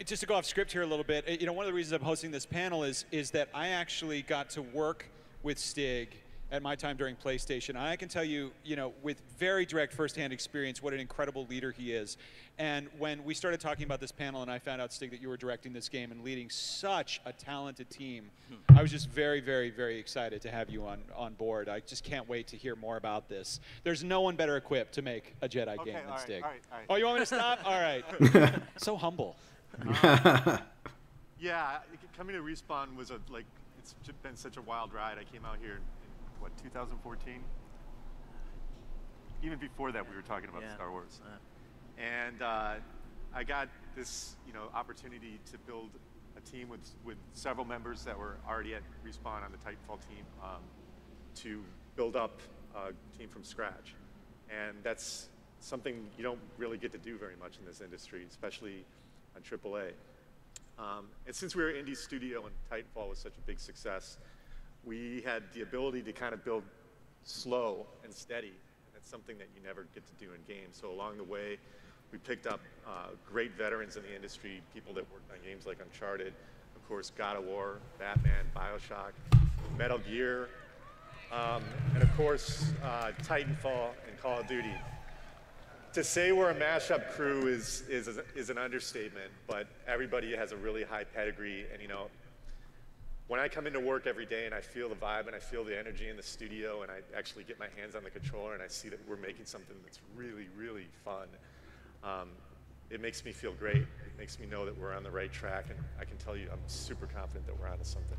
just to go off script here a little bit, you know, one of the reasons I'm hosting this panel is that I actually got to work with Stig at my time during PlayStation. I can tell you, you know, with very direct firsthand experience, what an incredible leader he is. And when we started talking about this panel and I found out, Stig, that you were directing this game and leading such a talented team, I was just very, very, very excited to have you on board. I just can't wait to hear more about this. There's no one better equipped to make a Jedi game than Stig. All right. Oh, you want me to stop? All right. So humble. Yeah, coming to Respawn was it's been such a wild ride. I came out here in what, 2014? Even before that, we were talking about Star Wars. And I got this, opportunity to build a team with several members that were already at Respawn on the Titanfall team to build up a team from scratch. And that's something you don't really get to do very much in this industry, especially on AAA. And since we were an indie studio and Titanfall was such a big success, we had the ability to kind of build slow and steady. And that's something that you never get to do in games. So along the way, we picked up great veterans in the industry, people that worked on games like Uncharted, of course, God of War, Batman, BioShock, Metal Gear, and of course, Titanfall and Call of Duty. To say we're a mashup crew is an understatement, but everybody has a really high pedigree. And when I come into work every day and I feel the vibe and I feel the energy in the studio and I actually get my hands on the controller and I see that we're making something that's really, really fun, it makes me feel great. It makes me know that we're on the right track, and I can tell you I'm super confident that we're onto something.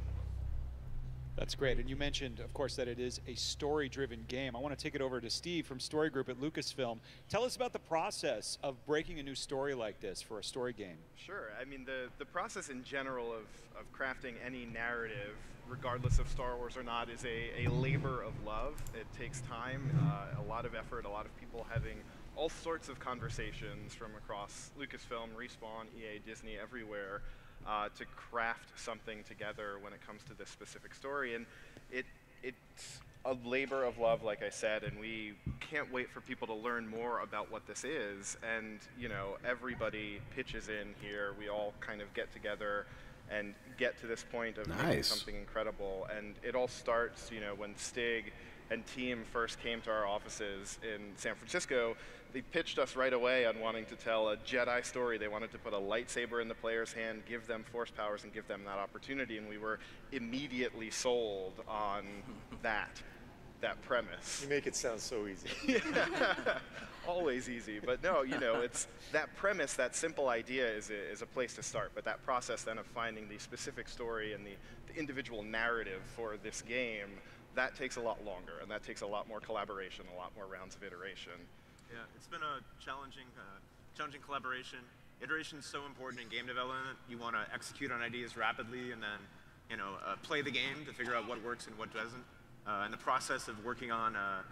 That's great. And you mentioned, of course, that it is a story-driven game. I want to take it over to Steve from Story Group at Lucasfilm. Tell us about the process of breaking a new story like this for a story game. Sure. I mean, the process in general of crafting any narrative, regardless of Star Wars or not, is a labor of love. It takes time, a lot of effort, a lot of people having all sorts of conversations from across Lucasfilm, Respawn, EA, Disney, everywhere, to craft something together when it comes to this specific story. And it's a labor of love, like I said, and we can't wait for people to learn more about what this is. And, everybody pitches in here. We all kind of get together and get to this point of making something incredible. And it all starts, when Stig and team first came to our offices in San Francisco. They pitched us right away on wanting to tell a Jedi story. They wanted to put a lightsaber in the player's hand, give them force powers, and give them that opportunity. And we were immediately sold on that premise. You make it sound so easy. Always easy. But no, it's that premise, that simple idea is a place to start. But that process then of finding the specific story and the individual narrative for this game, that takes a lot longer, and that takes a lot more collaboration, a lot more rounds of iteration. Yeah, it's been a challenging collaboration. Iteration is so important in game development. You want to execute on ideas rapidly and then, play the game to figure out what works and what doesn't. And the process of working on a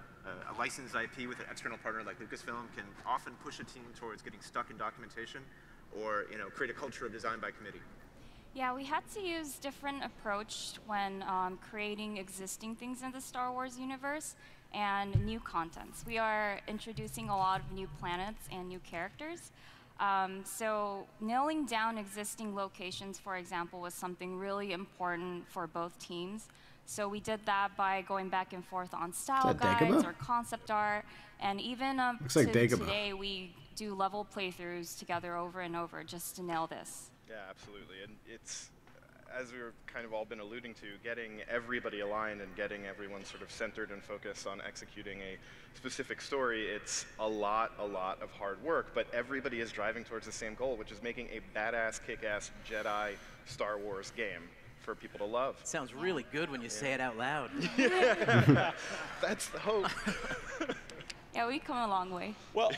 licensed IP with an external partner like Lucasfilm can often push a team towards getting stuck in documentation or, create a culture of design by committee. Yeah, we had to use different approach when creating existing things in the Star Wars universe and new contents. We are introducing a lot of new planets and new characters. So nailing down existing locations, for example, was something really important for both teams. So we did that by going back and forth on style guides or concept art, and even today we do level playthroughs together over and over just to nail this. Yeah, absolutely. And it's, as we've kind of all been alluding to, getting everybody aligned and getting everyone sort of centered and focused on executing a specific story, it's a lot of hard work, but everybody is driving towards the same goal, which is making a badass, kick-ass Jedi Star Wars game for people to love. It sounds really good when you say it out loud. That's the hope. Yeah, we've come a long way. Well,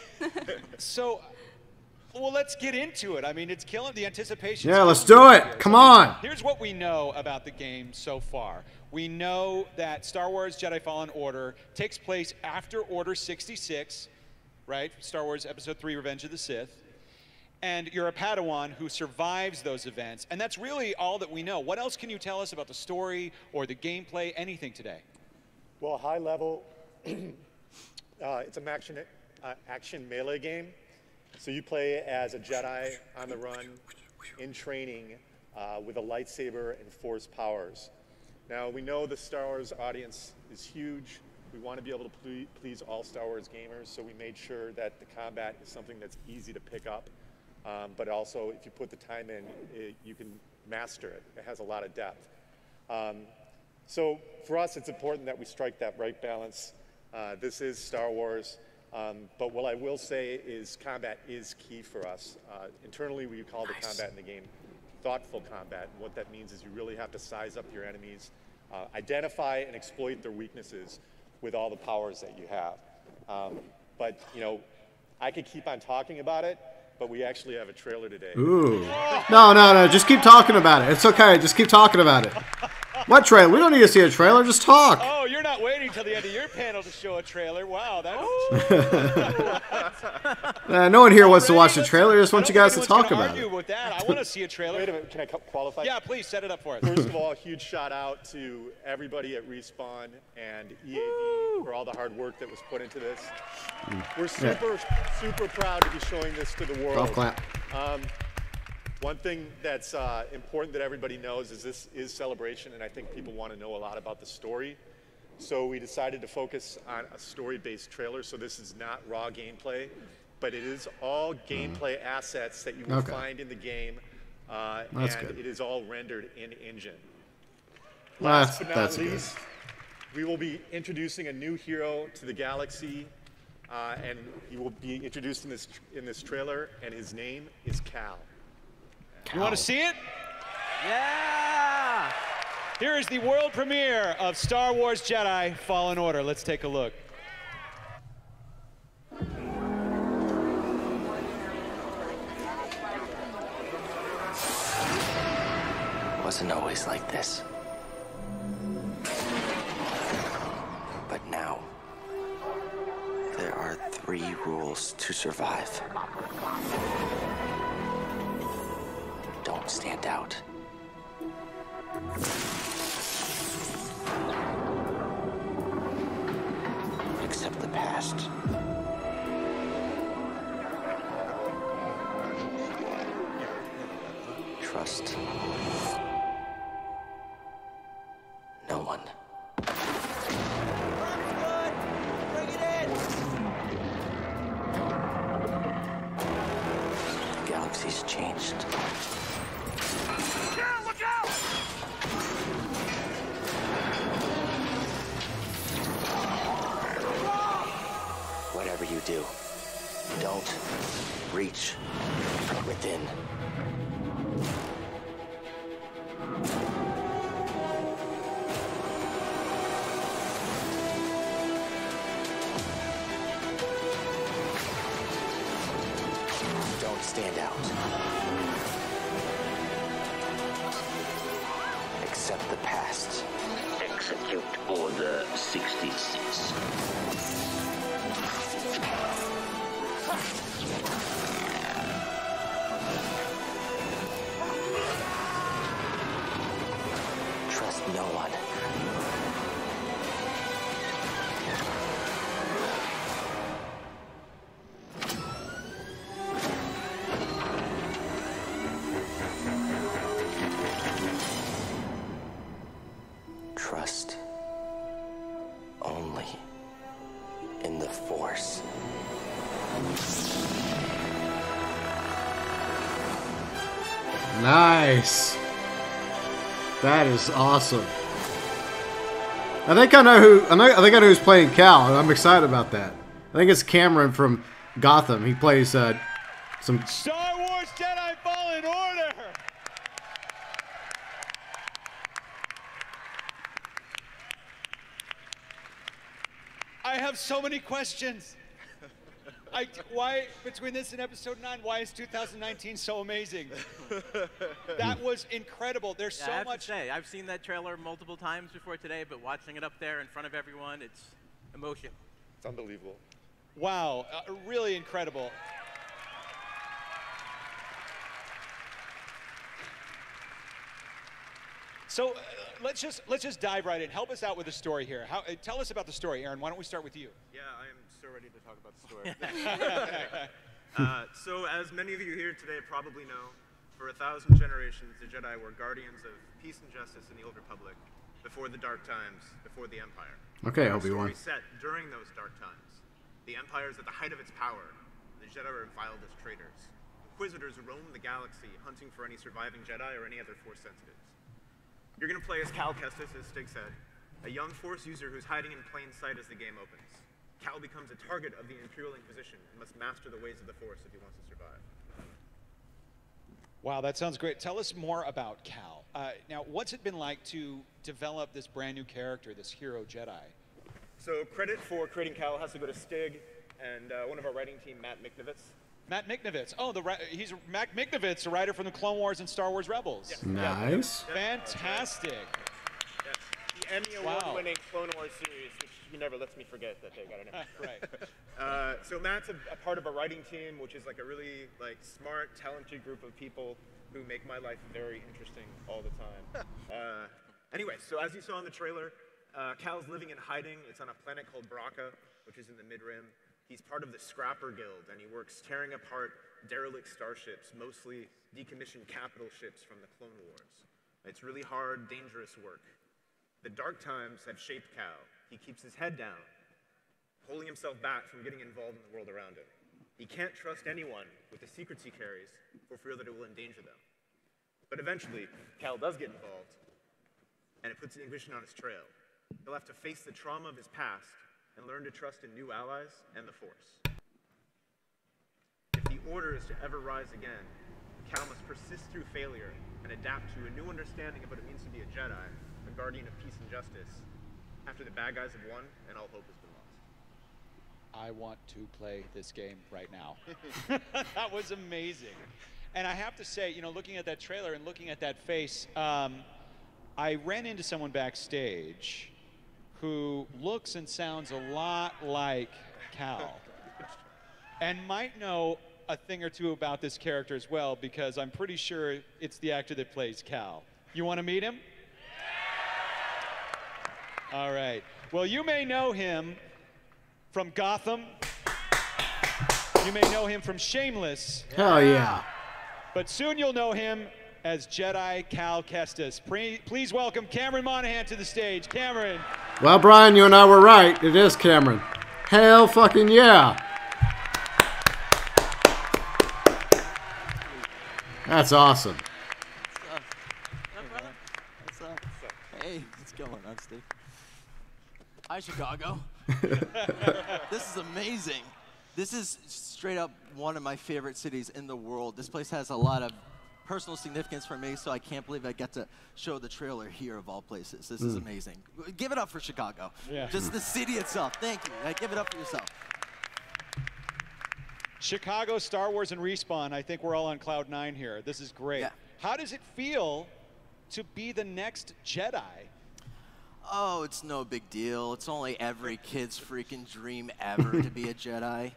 well, let's get into it. I mean, it's killing the anticipation. Yeah, let's do it. Come on. Here's what we know about the game so far. We know that Star Wars Jedi Fallen Order takes place after Order 66, right? Star Wars Episode 3, Revenge of the Sith. And you're a Padawan who survives those events. And that's really all that we know. What else can you tell us about the story or the gameplay, anything today? Well, high level, it's an action melee game. So you play as a Jedi on the run, in training, with a lightsaber and Force powers. Now, we know the Star Wars audience is huge. We want to be able to please all Star Wars gamers, so we made sure that the combat is something that's easy to pick up, but also, if you put the time in, you can master it. It has a lot of depth. So for us, it's important that we strike that right balance. This is Star Wars, but what I will say is combat is key for us. Internally, we call the combat in the game thoughtful combat. And what that means is you really have to size up your enemies, identify and exploit their weaknesses with all the powers that you have. But, you know, I could keep on talking about it, but we actually have a trailer today. Ooh. No. Just keep talking about it. It's okay. Just keep talking about it. What trailer? We don't need to see a trailer. Just talk. Oh, you're not waiting till the end of your panel to show a trailer. Wow, that's... No one here wants to watch the trailer. I just want you guys to talk about it. With that. I want to see a trailer. Wait a minute. Can I qualify? Yeah, please set it up for us. First of all, a huge shout out to everybody at Respawn and EAD for all the hard work that was put into this. We're super proud to be showing this to the world. Golf clap. One thing that's important that everybody knows is this is Celebration, and I think people want to know a lot about the story. So we decided to focus on a story-based trailer. So this is not raw gameplay, but it is all gameplay assets that you will find in the game, and it is all rendered in engine. Last but not least, we will be introducing a new hero to the galaxy, and he will be introduced in this trailer, and his name is Cal. You want to see it? Yeah! Here is the world premiere of Star Wars Jedi Fallen Order. Let's take a look. It wasn't always like this. But now, there are 3 rules to survive. Don't stand out. Accept the past. Trust no one. Bring it in! The galaxy's changed. Look out! Whatever you do, don't reach within. Don't stand out. Accept the past. Execute Order 66. Trust no one. Trust only in the Force. Nice. That is awesome. I think I know who. I think I know who's playing Cal, and I'm excited about that. I think it's Cameron from Gotham. He plays some. Star Wars Jedi Fallen Order. I have so many questions. Why, between this and episode 9, why is 2019 so amazing? That was incredible. There's so I have much. to say, I've seen that trailer multiple times before today, but watching it up there in front of everyone, it's emotion. It's unbelievable. Wow, really incredible. So let's just dive right in. Help us out with the story here. Tell us about the story, Aaron. Why don't we start with you? Yeah, I am so ready to talk about the story. So as many of you here today probably know, for 1,000 generations, the Jedi were guardians of peace and justice in the Old Republic, before the Dark Times, before the Empire. Okay, Our Obi-Wan. story set during those dark times. The Empire is at the height of its power. The Jedi are reviled as traitors. Inquisitors roam the galaxy, hunting for any surviving Jedi or any other Force sensitives. You're going to play as Cal Kestis, as Stig said, a young Force user who's hiding in plain sight as the game opens. Cal becomes a target of the Imperial Inquisition and must master the ways of the Force if he wants to survive. Wow, that sounds great. Tell us more about Cal. Now, what's it been like to develop this brand new character, this hero Jedi? So credit for creating Cal has to go to Stig and one of our writing team, Matt Miknovitz. Matt Miknovitz. Oh, he's Matt Miknovitz, a writer from the Clone Wars and Star Wars Rebels. Yes. Nice. Fantastic. Yes. The Emmy Award-winning Clone Wars series, which he never lets me forget that they got an Emmy. Right. So Matt's a part of a writing team, which is like a really smart, talented group of people who make my life very interesting all the time. Anyway, so as you saw in the trailer, Cal's living in hiding. It's on a planet called Bracca, which is in the Mid-Rim. He's part of the Scrapper Guild, and he works tearing apart derelict starships, mostly decommissioned capital ships from the Clone Wars. It's really hard, dangerous work. The dark times have shaped Cal. He keeps his head down, holding himself back from getting involved in the world around him. He can't trust anyone with the secrets he carries for fear that it will endanger them. But eventually, Cal does get involved, and it puts the Inquisition on his trail. He'll have to face the trauma of his past and learn to trust in new allies and the Force. If the Order is to ever rise again, Cal must persist through failure and adapt to a new understanding of what it means to be a Jedi, a guardian of peace and justice, after the bad guys have won and all hope has been lost. I want to play this game right now. That was amazing. And I have to say, you know, looking at that trailer and looking at that face, I ran into someone backstage who looks and sounds a lot like Cal and might know a thing or two about this character as well, because I'm pretty sure it's the actor that plays Cal. You want to meet him? All right. Well, you may know him from Gotham. You may know him from Shameless. Hell yeah. But soon you'll know him as Jedi Cal Kestis. Please welcome Cameron Monaghan to the stage. Cameron. Well, Brian, you and I were right. It is Cameron. Hell fucking yeah. That's awesome. What's up? Hey, what's going on, Steve? Hi, Chicago. This is amazing. This is straight up one of my favorite cities in the world. This place has a lot of personal significance for me, so I can't believe I get to show the trailer here of all places. This is amazing. Give it up for Chicago. Yeah. Just the city itself. Thank you. Give it up for yourself. Chicago, Star Wars, and Respawn. I think we're all on cloud 9 here. This is great. Yeah. How does it feel to be the next Jedi? Oh, it's no big deal. It's only every kid's freaking dream ever to be a Jedi.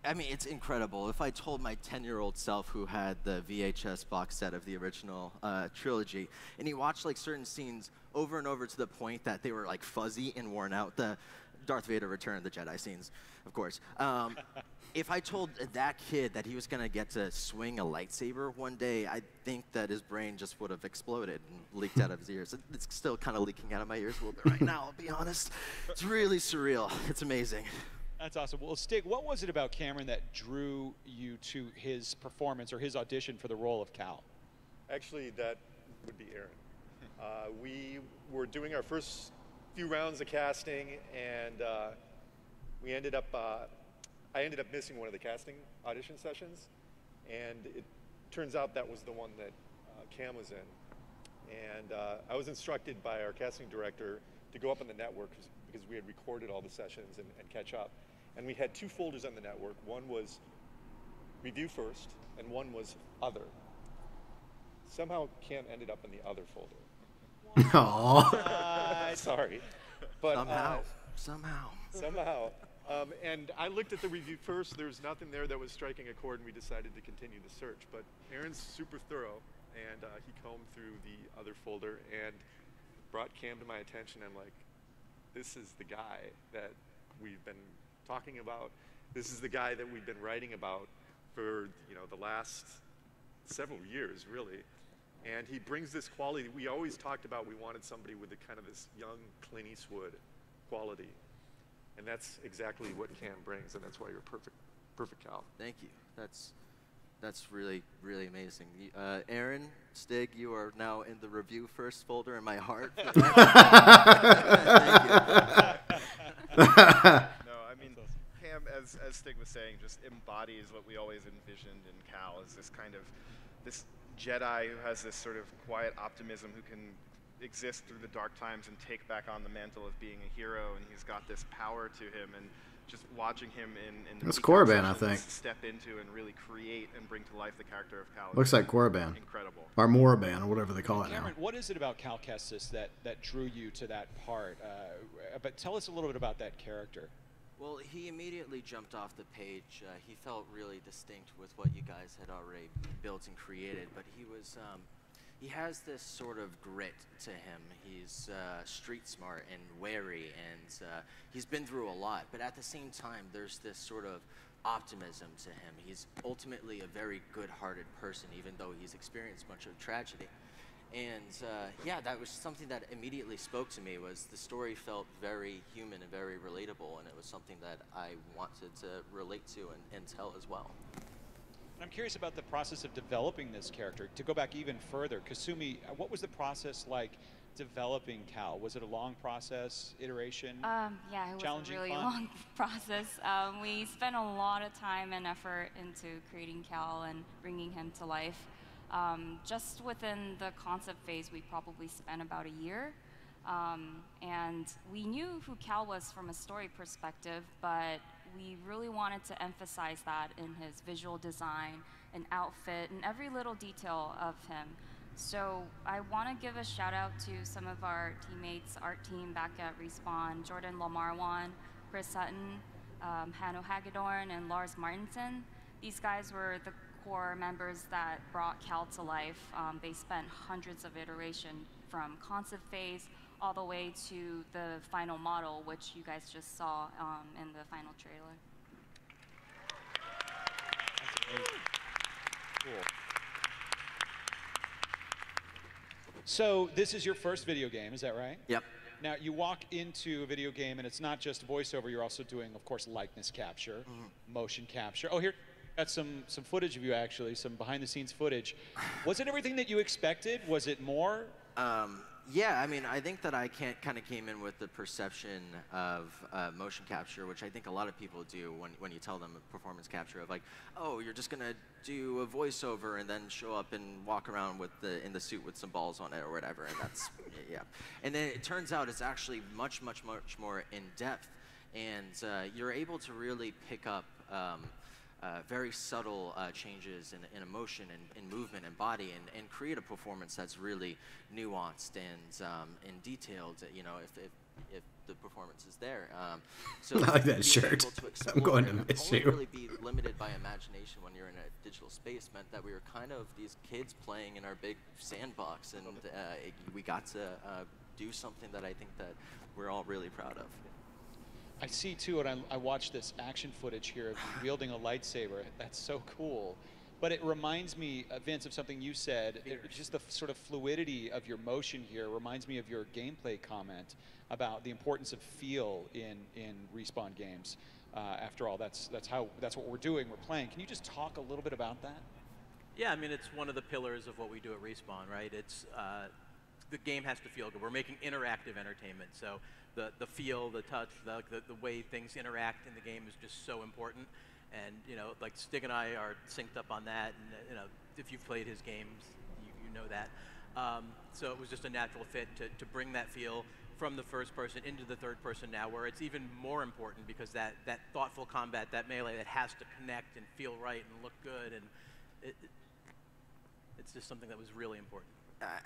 I mean, it's incredible. If I told my 10-year-old self, who had the VHS box set of the original trilogy, and he watched like certain scenes over and over to the point that they were like fuzzy and worn out, the Darth Vader Return of the Jedi scenes, of course. If I told that kid that he was going to get to swing a lightsaber one day, I think that his brain just would have exploded and leaked out of his ears. It's still kind of leaking out of my ears a little bit right now, I'll be honest. It's really surreal. It's amazing. That's awesome. Well, Stig, what was it about Cameron that drew you to his performance or his audition for the role of Cal? Actually, that would be Aaron. We were doing our first few rounds of casting, and we ended up, I ended up missing one of the casting audition sessions, and it turns out that was the one that Cam was in. And I was instructed by our casting director to go up on the network because we had recorded all the sessions and catch up. And we had 2 folders on the network. One was review first, and one was other. Somehow Cam ended up in the other folder. Aww. Sorry. But, Somehow. And I looked at the review first. There was nothing there that was striking a chord, and we decided to continue the search. But Aaron's super thorough, and he combed through the other folder and brought Cam to my attention. I'm like, this is the guy that we've been talking about. This is the guy that we've been writing about for the last several years, really. And he brings this quality. We always talked about we wanted somebody with kind of this young Clint Eastwood quality. And that's exactly what Cam brings, and that's why you're perfect Cal. Thank you. That's really, really amazing. Aaron, Stig, you are now in the review first folder in my heart. Thank you. No, I mean, Cam, as Stig was saying, just embodies what we always envisioned in Cal, is this kind of, this Jedi who has this sort of quiet optimism, who can exist through the dark times and take back on the mantle of being a hero, and he's got this power to him, and just watching him in the That's Korriban, I think. Step into and really create and bring to life the character of Cal. Looks like Korriban. Incredible. Or Moraban, or whatever they call it now. Cameron, what is it about Cal Kestis that drew you to that part? But tell us a little bit about that character. Well, he immediately jumped off the page. He felt really distinct with what you guys had already built and created, but he was, he has this sort of grit to him. He's street smart and wary, and he's been through a lot, but at the same time, there's this sort of optimism to him. He's ultimately a very good-hearted person, even though he's experienced much of tragedy. And yeah, that was something that immediately spoke to me. Was the story felt very human and very relatable, and it was something that I wanted to relate to and tell as well. I'm curious about the process of developing this character. To go back even further, Kasumi, what was the process like developing Cal? Was it a long process, iteration? Yeah, it was a really long process. We spent a lot of time and effort into creating Cal and bringing him to life. Just within the concept phase, we probably spent about a year. And we knew who Cal was from a story perspective, but we really wanted to emphasize that in his visual design and outfit and every little detail of him. So I want to give a shout out to some of our teammates, art team back at Respawn, Jordan Lamarwan, Chris Sutton, Hanno Hagedorn, and Lars Martinson. These guys were the core members that brought Cal to life. They spent hundreds of iterations from concept phase all the way to the final model, which you guys just saw in the final trailer. That's amazing. Cool. So this is your first video game, is that right? Yep. Now you walk into a video game and it's not just voiceover, you're also doing, of course, likeness capture, motion capture. Oh, here, got some footage of you actually, some behind the scenes footage. Was it everything that you expected? Was it more? Yeah, I mean, I think that I kind of came in with the perception of motion capture, which I think a lot of people do when you tell them performance capture of like, oh, you're just gonna do a voiceover and then show up and walk around with in the suit with some balls on it or whatever, and that's yeah. And then it turns out it's actually much more in depth, and you're able to really pick up very subtle changes in emotion and movement and body, and create a performance that's really nuanced and detailed. You know, if the performance is there. So I like that shirt. I'm going to miss you. Only really be limited by imagination when you're in a digital space meant that we were kind of these kids playing in our big sandbox, and we got to do something that I think that we're all really proud of. I see too, and I watched this action footage here of you wielding a lightsaber. That's so cool. But it reminds me, Vince, of something you said. Just the sort of fluidity of your motion here reminds me of your gameplay comment about the importance of feel in Respawn games. After all, that's what we're doing. We're playing. Can you just talk a little bit about that? Yeah, I mean, it's one of the pillars of what we do at Respawn, right? It's the game has to feel good. We're making interactive entertainment, so the feel, the touch, the way things interact in the game is just so important. And you know, like Stig and I are synced up on that, and you know, if you've played his games, you know that. So it was just a natural fit to bring that feel from the first person into the third person now, where it's even more important because that thoughtful combat, that melee that has to connect and feel right and look good, and it's just something that was really important.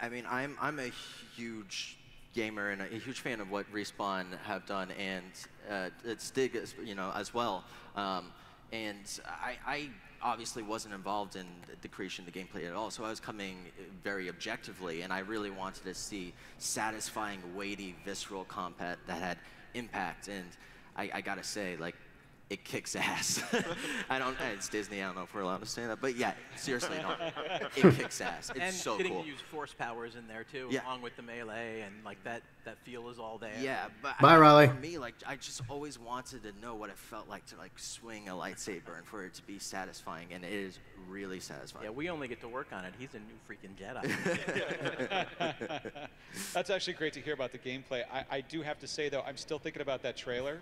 I mean, I'm a huge gamer and a huge fan of what Respawn have done, and Stig, you know, as well. And I obviously wasn't involved in the creation of the gameplay at all, so I was coming very objectively, and I really wanted to see satisfying, weighty, visceral combat that had impact. And I gotta say, like, it kicks ass. It's Disney, I don't know if we're allowed to say that, but yeah, seriously, no, it kicks ass. It's and so getting cool. to use force powers in there too, Yeah. along with the melee, and like that feel is all there. Yeah, but Bye, Riley. For me, like, I just always wanted to know what it felt like to like swing a lightsaber and for it to be satisfying, and it is really satisfying. Yeah, we only get to work on it. He's a new freaking Jedi. That's actually great to hear about the gameplay. I do have to say though, I'm still thinking about that trailer.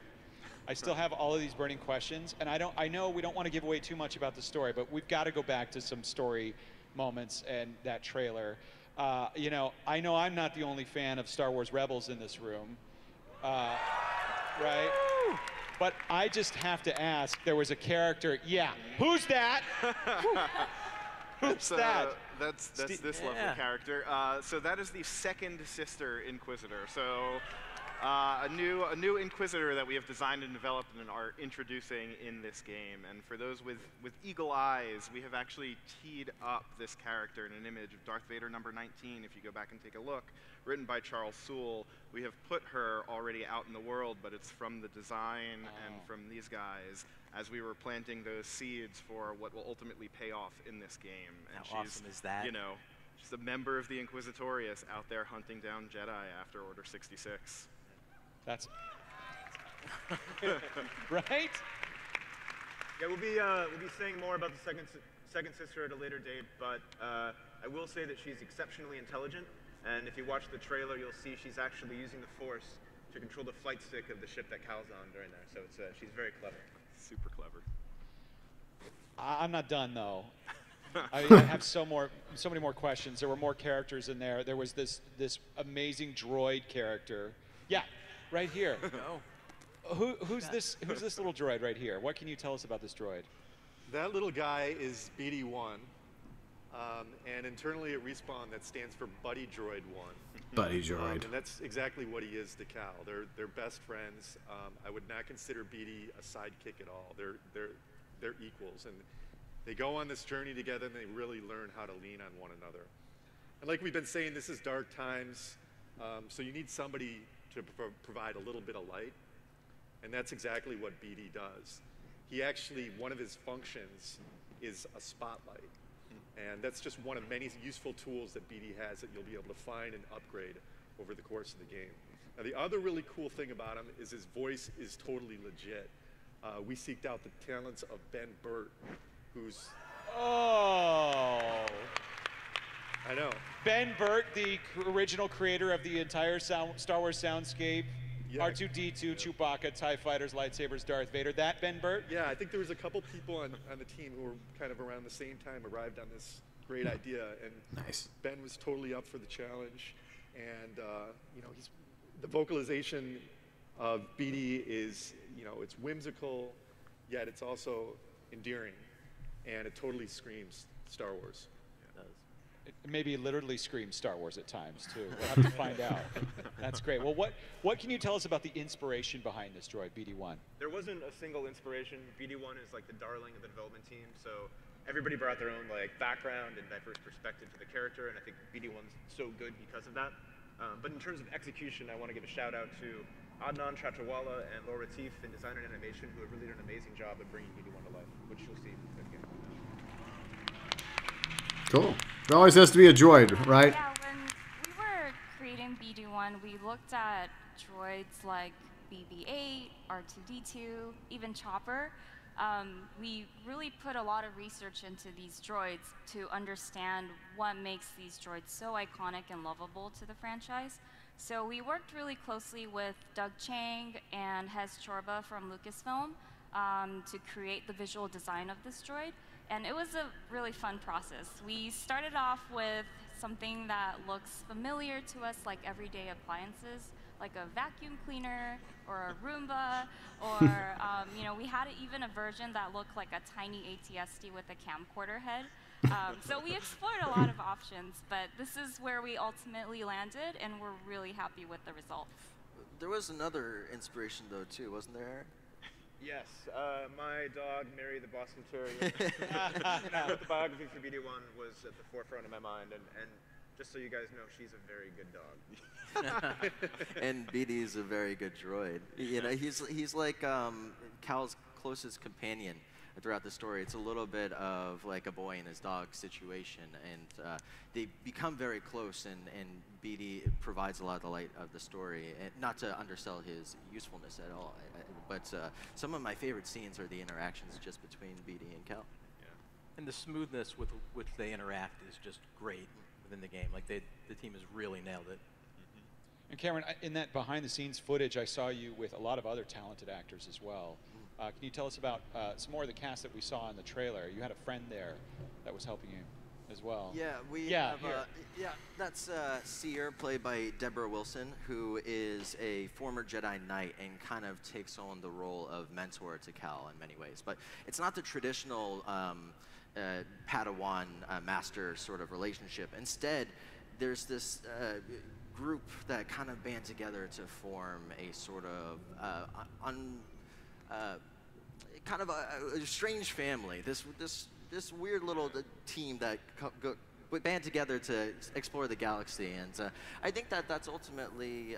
I still have all of these burning questions, and I know we don't want to give away too much about the story, but we've got to go back to some story moments and that trailer. You know I'm not the only fan of Star Wars Rebels in this room, right? But I just have to ask, there was a character, yeah, who's that? Who's that? That's this lovely character. So that is the second sister Inquisitor. So a new Inquisitor that we have designed and developed and are introducing in this game. And for those with eagle eyes, we have actually teed up this character in an image of Darth Vader number 19. If you go back and take a look, written by Charles Soule. We have put her already out in the world, but it's from the design and from these guys as we were planting those seeds for what will ultimately pay off in this game. And How awesome is that? You know, she's a member of the Inquisitorius out there hunting down Jedi after Order 66. That's right. Yeah, we'll be saying more about the second sister at a later date, but I will say that she's exceptionally intelligent, and if you watch the trailer, you'll see she's actually using the Force to control the flight stick of the ship that Cal's on during there. So she's very clever. Super clever. I'm not done though. I have so many more questions. There were more characters in there. There was this amazing droid character. Yeah, right here. Who's this little droid right here? What can you tell us about this droid? That little guy is BD1, and internally at Respawn that stands for Buddy Droid 1. Buddy Droid. And that's exactly what he is to Cal. They're best friends. I would not consider BD a sidekick at all. They're equals, and they go on this journey together, and they really learn how to lean on one another. And like we've been saying, this is dark times, so you need somebody to provide a little bit of light, and that's exactly what BD does. He actually, one of his functions is a spotlight, and that's just one of many useful tools that BD has that you'll be able to find and upgrade over the course of the game. Now, the other really cool thing about him is his voice is totally legit. We seeked out the talents of Ben Burt, who's... Oh! I know. Ben Burt, the original creator of the entire Star Wars soundscape, Yeah. R2-D2, Chewbacca, TIE Fighters, lightsabers, Darth Vader. That Ben Burt? Yeah, I think there was a couple people on the team who were kind of around the same time arrived on this great idea, and Nice. Ben was totally up for the challenge. And you know, the vocalization of BD is, you know, it's whimsical, yet it's also endearing, and it totally screams Star Wars. It maybe literally screams Star Wars at times, too. We'll have to find out. That's great. Well, what can you tell us about the inspiration behind this droid, BD1? There wasn't a single inspiration. BD1 is like the darling of the development team, so everybody brought their own like background and diverse perspective to the character, and I think BD1's so good because of that. But in terms of execution, I want to give a shout out to Adnan Chachawala and Laura Teef in design and animation, who have really done an amazing job at bringing BD1 to life, which you'll see in the game. Cool. There always has to be a droid, right? Yeah, when we were creating BD1, we looked at droids like BB-8, R2-D2, even Chopper. We really put a lot of research into these droids to understand what makes these droids so iconic and lovable to the franchise. So we worked really closely with Doug Chang and Hez Chorba from Lucasfilm to create the visual design of this droid. And it was a really fun process. We started off with something that looks familiar to us, like everyday appliances, like a vacuum cleaner or a Roomba, or you know, we had even a version that looked like a tiny ATSD with a camcorder head. So we explored a lot of options, but this is where we ultimately landed, and we're really happy with the results. There was another inspiration, though, too, wasn't there? Yes, my dog, Mary the Boston Terrier. The biography for BD1 was at the forefront of my mind, and just so you guys know, she's a very good dog. And BD is a very good droid. You know, he's like Cal's closest companion throughout the story. It's a little bit of like a boy and his dog situation, and they become very close, and BD provides a lot of the light of the story, and not to undersell his usefulness at all, but some of my favorite scenes are the interactions just between BD and Cal. Yeah. And the smoothness with which they interact is just great within the game. Like the team has really nailed it. And Cameron, in that behind-the-scenes footage, I saw you with a lot of other talented actors as well. Can you tell us about some more of the cast that we saw in the trailer? You had a friend there that was helping you as well. Yeah, we have, that's Seer, played by Deborah Wilson, who is a former Jedi Knight and kind of takes on the role of mentor to Cal in many ways. But it's not the traditional Padawan master sort of relationship. Instead, there's this group that kind of band together to form a sort of kind of a strange family. This weird little team that band together to explore the galaxy, and I think that's ultimately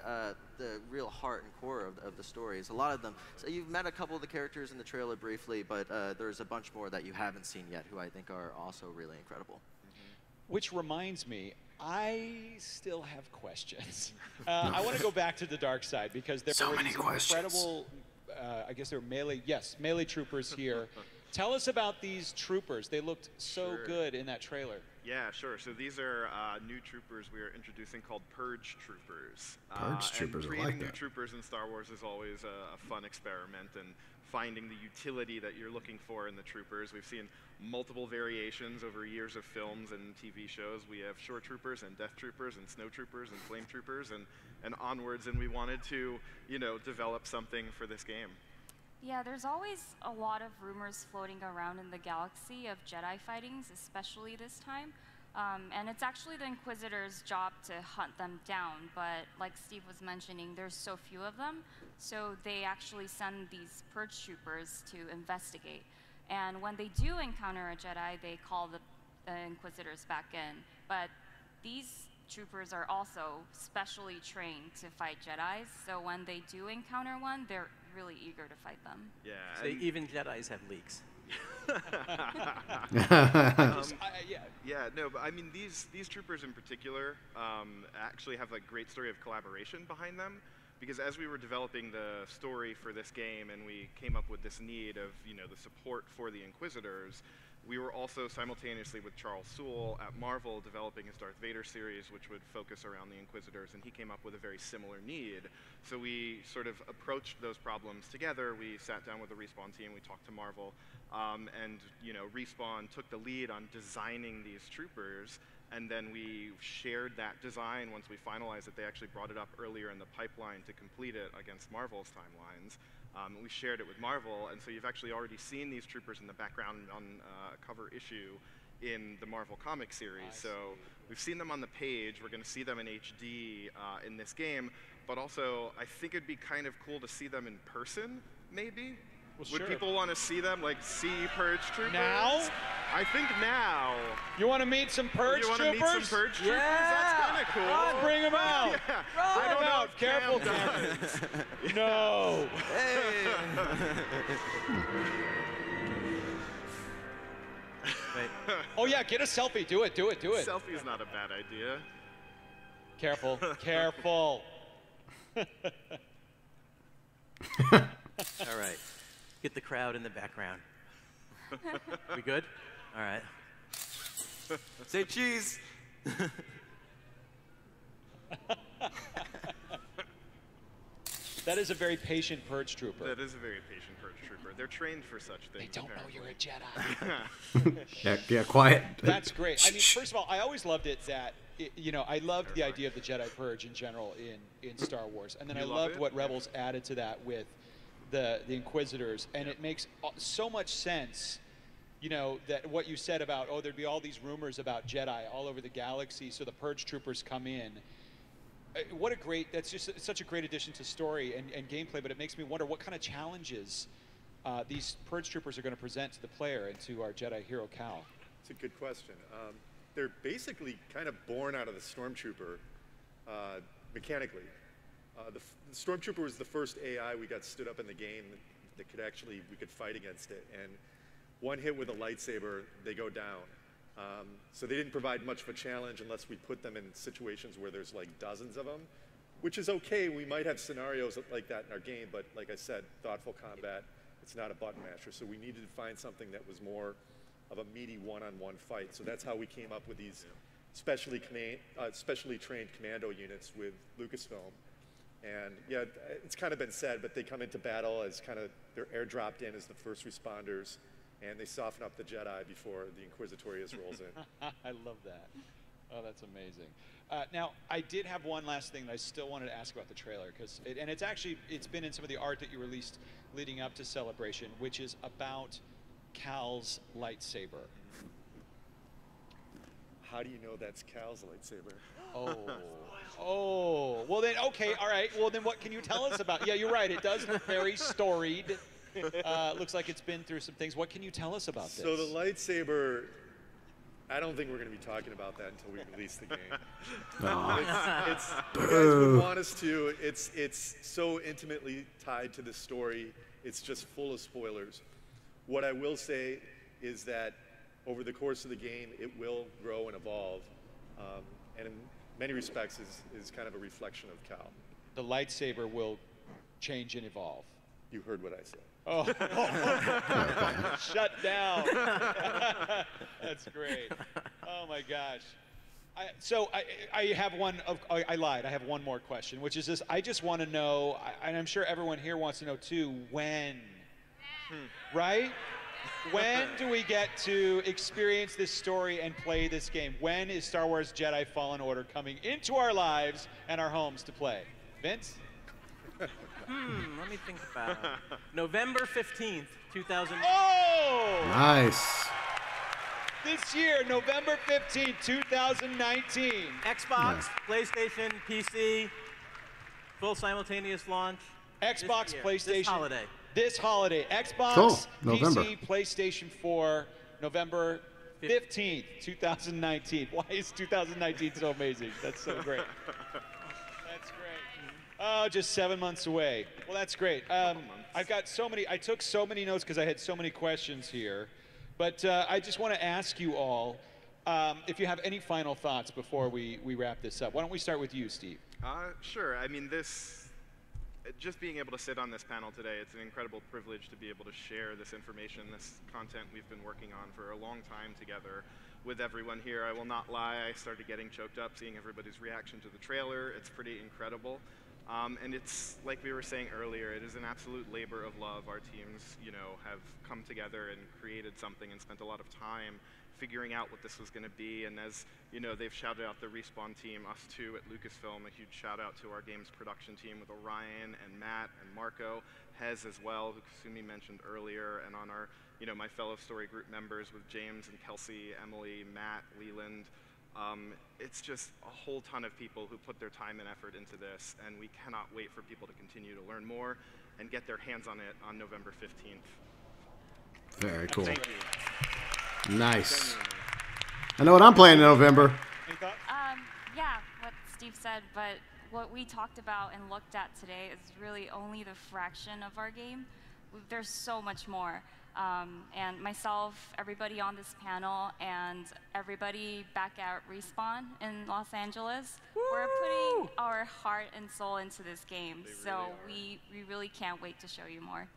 the real heart and core of the stories. A lot of them. So you've met a couple of the characters in the trailer briefly, but there's a bunch more that you haven't seen yet, who I think are also really incredible. Which reminds me, I still have questions. I want to go back to the dark side because there were these incredible. I guess they're melee troopers here. Tell us about these troopers. They looked so good in that trailer. Yeah, sure. So these are new troopers we are introducing called Purge Troopers. Purge Troopers, and I like creating new that. troopers in Star Wars is always a fun experiment, and finding the utility that you're looking for in the troopers. We've seen multiple variations over years of films and TV shows. We have Shore Troopers and Death Troopers and Snow Troopers and Flame Troopers and onwards, and we wanted to, you know, develop something for this game. Yeah, there's always a lot of rumors floating around in the galaxy of Jedi fightings, especially this time. And it's actually the Inquisitor's job to hunt them down, but like Steve was mentioning, there's so few of them, so they actually send these Purge Troopers to investigate. And when they do encounter a Jedi, they call the Inquisitors back in. But these troopers are also specially trained to fight Jedis, so when they do encounter one, they're really eager to fight them. Yeah. So even Jedis have leaks. No, but I mean these troopers in particular actually have a great story of collaboration behind them, because as we were developing the story for this game and we came up with this need of, you know, the support for the Inquisitors, we were also simultaneously with Charles Soule at Marvel developing his Darth Vader series, which would focus around the Inquisitors, and he came up with a very similar need. So we sort of approached those problems together. We sat down with the Respawn team, we talked to Marvel, and, you know, Respawn took the lead on designing these troopers, and then we shared that design once we finalized it. They actually brought it up earlier in the pipeline to complete it against Marvel's timelines. We shared it with Marvel, and so you've actually already seen these troopers in the background on a cover issue in the Marvel comic series. So we've seen them on the page. We're going to see them in HD in this game, but also I think it'd be kind of cool to see them in person, maybe. Well, Would sure. people want to see them, like, see Purge Troopers? Now? I think now. You want to meet some Purge Troopers? You want to meet some Purge Troopers? That's kind of cool. Run, bring them out. Yeah. Run I don't them know out. if Careful, Cam Cameron. does. No. Oh yeah, get a selfie. Do it. Selfie's not a bad idea. Careful. Careful. All right. Get the crowd in the background. We good? All right. Say cheese. That is a very patient Purge Trooper. That is a very patient Purge Trooper. They're trained for such things. They don't know you're a Jedi. Yeah, quiet. That's great. I mean, first of all, I always loved it that, you know, I loved the idea of the Jedi Purge in general in Star Wars. And then I loved what Rebels added to that with the Inquisitors. And it makes so much sense, you know, that what you said about, oh, there'd be all these rumors about Jedi all over the galaxy, so the Purge Troopers come in. What a great, that's just such a great addition to story and gameplay, but it makes me wonder what kind of challenges these Purge Troopers are going to present to the player and to our Jedi hero Cal. It's a good question. They're basically kind of born out of the Stormtrooper mechanically. The Stormtrooper was the first AI we got stood up in the game. that could actually, we could fight against it. And one hit with a lightsaber, they go down. So they didn't provide much of a challenge unless we put them in situations where there's like dozens of them, which is okay. We might have scenarios like that in our game, but like I said, thoughtful combat, it's not a button masher. So we needed to find something that was more of a meaty one-on-one fight. So that's how we came up with these specially trained commando units with Lucasfilm. And yeah, it's kind of been said, but they come into battle as kind of, they're airdropped in as the first responders, and they soften up the Jedi before the Inquisitorius rolls in. I love that. Oh, that's amazing. Now, I did have one last thing that I still wanted to ask about the trailer, and it's been in some of the art that you released leading up to Celebration, which is about Cal's lightsaber. How do you know that's Cal's lightsaber? Oh, well then, okay, all right. Well then, what can you tell us about? Yeah, you're right. It does look very storied. Looks like it's been through some things. What can you tell us about this? So the lightsaber, I don't think we're going to be talking about that until we release the game. You guys would want us to. It's so intimately tied to the story. It's just full of spoilers. What I will say is that over the course of the game, it will grow and evolve, and in many respects is kind of a reflection of Cal. The lightsaber will change and evolve. You heard what I said. Oh, shut down. That's great. Oh my gosh. I have one. I lied. I have one more question, which is this. I just want to know, and I'm sure everyone here wants to know too, when? Right? When do we get to experience this story and play this game? When is Star Wars Jedi Fallen Order coming into our lives and our homes to play? Vince? Let me think about it. November 15th, 2000. Oh! Nice. This year, November 15th, 2019. Xbox, PlayStation, PC, full simultaneous launch. Xbox, PlayStation. This holiday. This holiday. Xbox, cool. November. PC, PlayStation 4, November 15th, 2019. Why is 2019 so amazing? That's so great. That's great. Oh, just 7 months away. Well, that's great. I've got so many, I took so many notes because I had so many questions here. But I just want to ask you all if you have any final thoughts before we wrap this up. Why don't we start with you, Steve? Sure. I mean, just being able to sit on this panel today, it's an incredible privilege to be able to share this information, this content we've been working on for a long time together with everyone here. I will not lie, I started getting choked up seeing everybody's reaction to the trailer. It's pretty incredible. And it's, like we were saying earlier, it is an absolute labor of love. Our teams, have come together and created something and spent a lot of time figuring out what this was going to be. And as, they've shouted out the Respawn team, us too at Lucasfilm, a huge shout out to our games production team with Orion and Matt and Marco, Hez as well, who Kasumi mentioned earlier, and on our, my fellow story group members with James and Kelsey, Emily, Matt, Leland. It's just a whole ton of people who put their time and effort into this, and we cannot wait for people to continue to learn more and get their hands on it on November 15th. Very cool. Thank you. Nice. I know what I'm playing in November. Any thoughts? Yeah, what Steve said, but what we talked about and looked at today is really only the fraction of our game. There's so much more. And myself, everybody on this panel, and everybody back at Respawn in Los Angeles, we're putting our heart and soul into this game. So we really can't wait to show you more.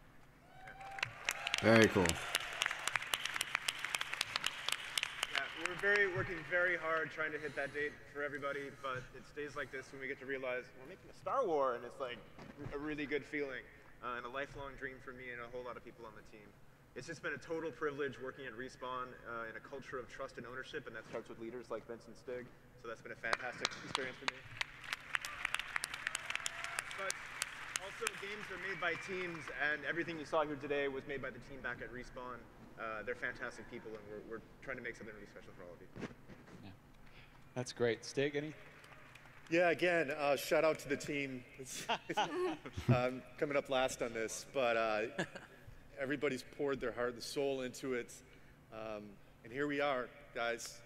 Very cool. Yeah, we're working very hard trying to hit that date for everybody, but it's days like this when we get to realize we're making a Star Wars, and it's like a really good feeling, and a lifelong dream for me and a whole lot of people on the team. It's just been a total privilege working at Respawn in a culture of trust and ownership, and that starts with leaders like Vince and Stig. So that's been a fantastic experience for me. But also, games are made by teams, and everything you saw here today was made by the team back at Respawn. They're fantastic people, and we're trying to make something really special for all of you. Yeah. That's great. Stig, any? Yeah, again, shout out to the team. Coming up last on this, but everybody's poured their heart and soul into it. And here we are, guys.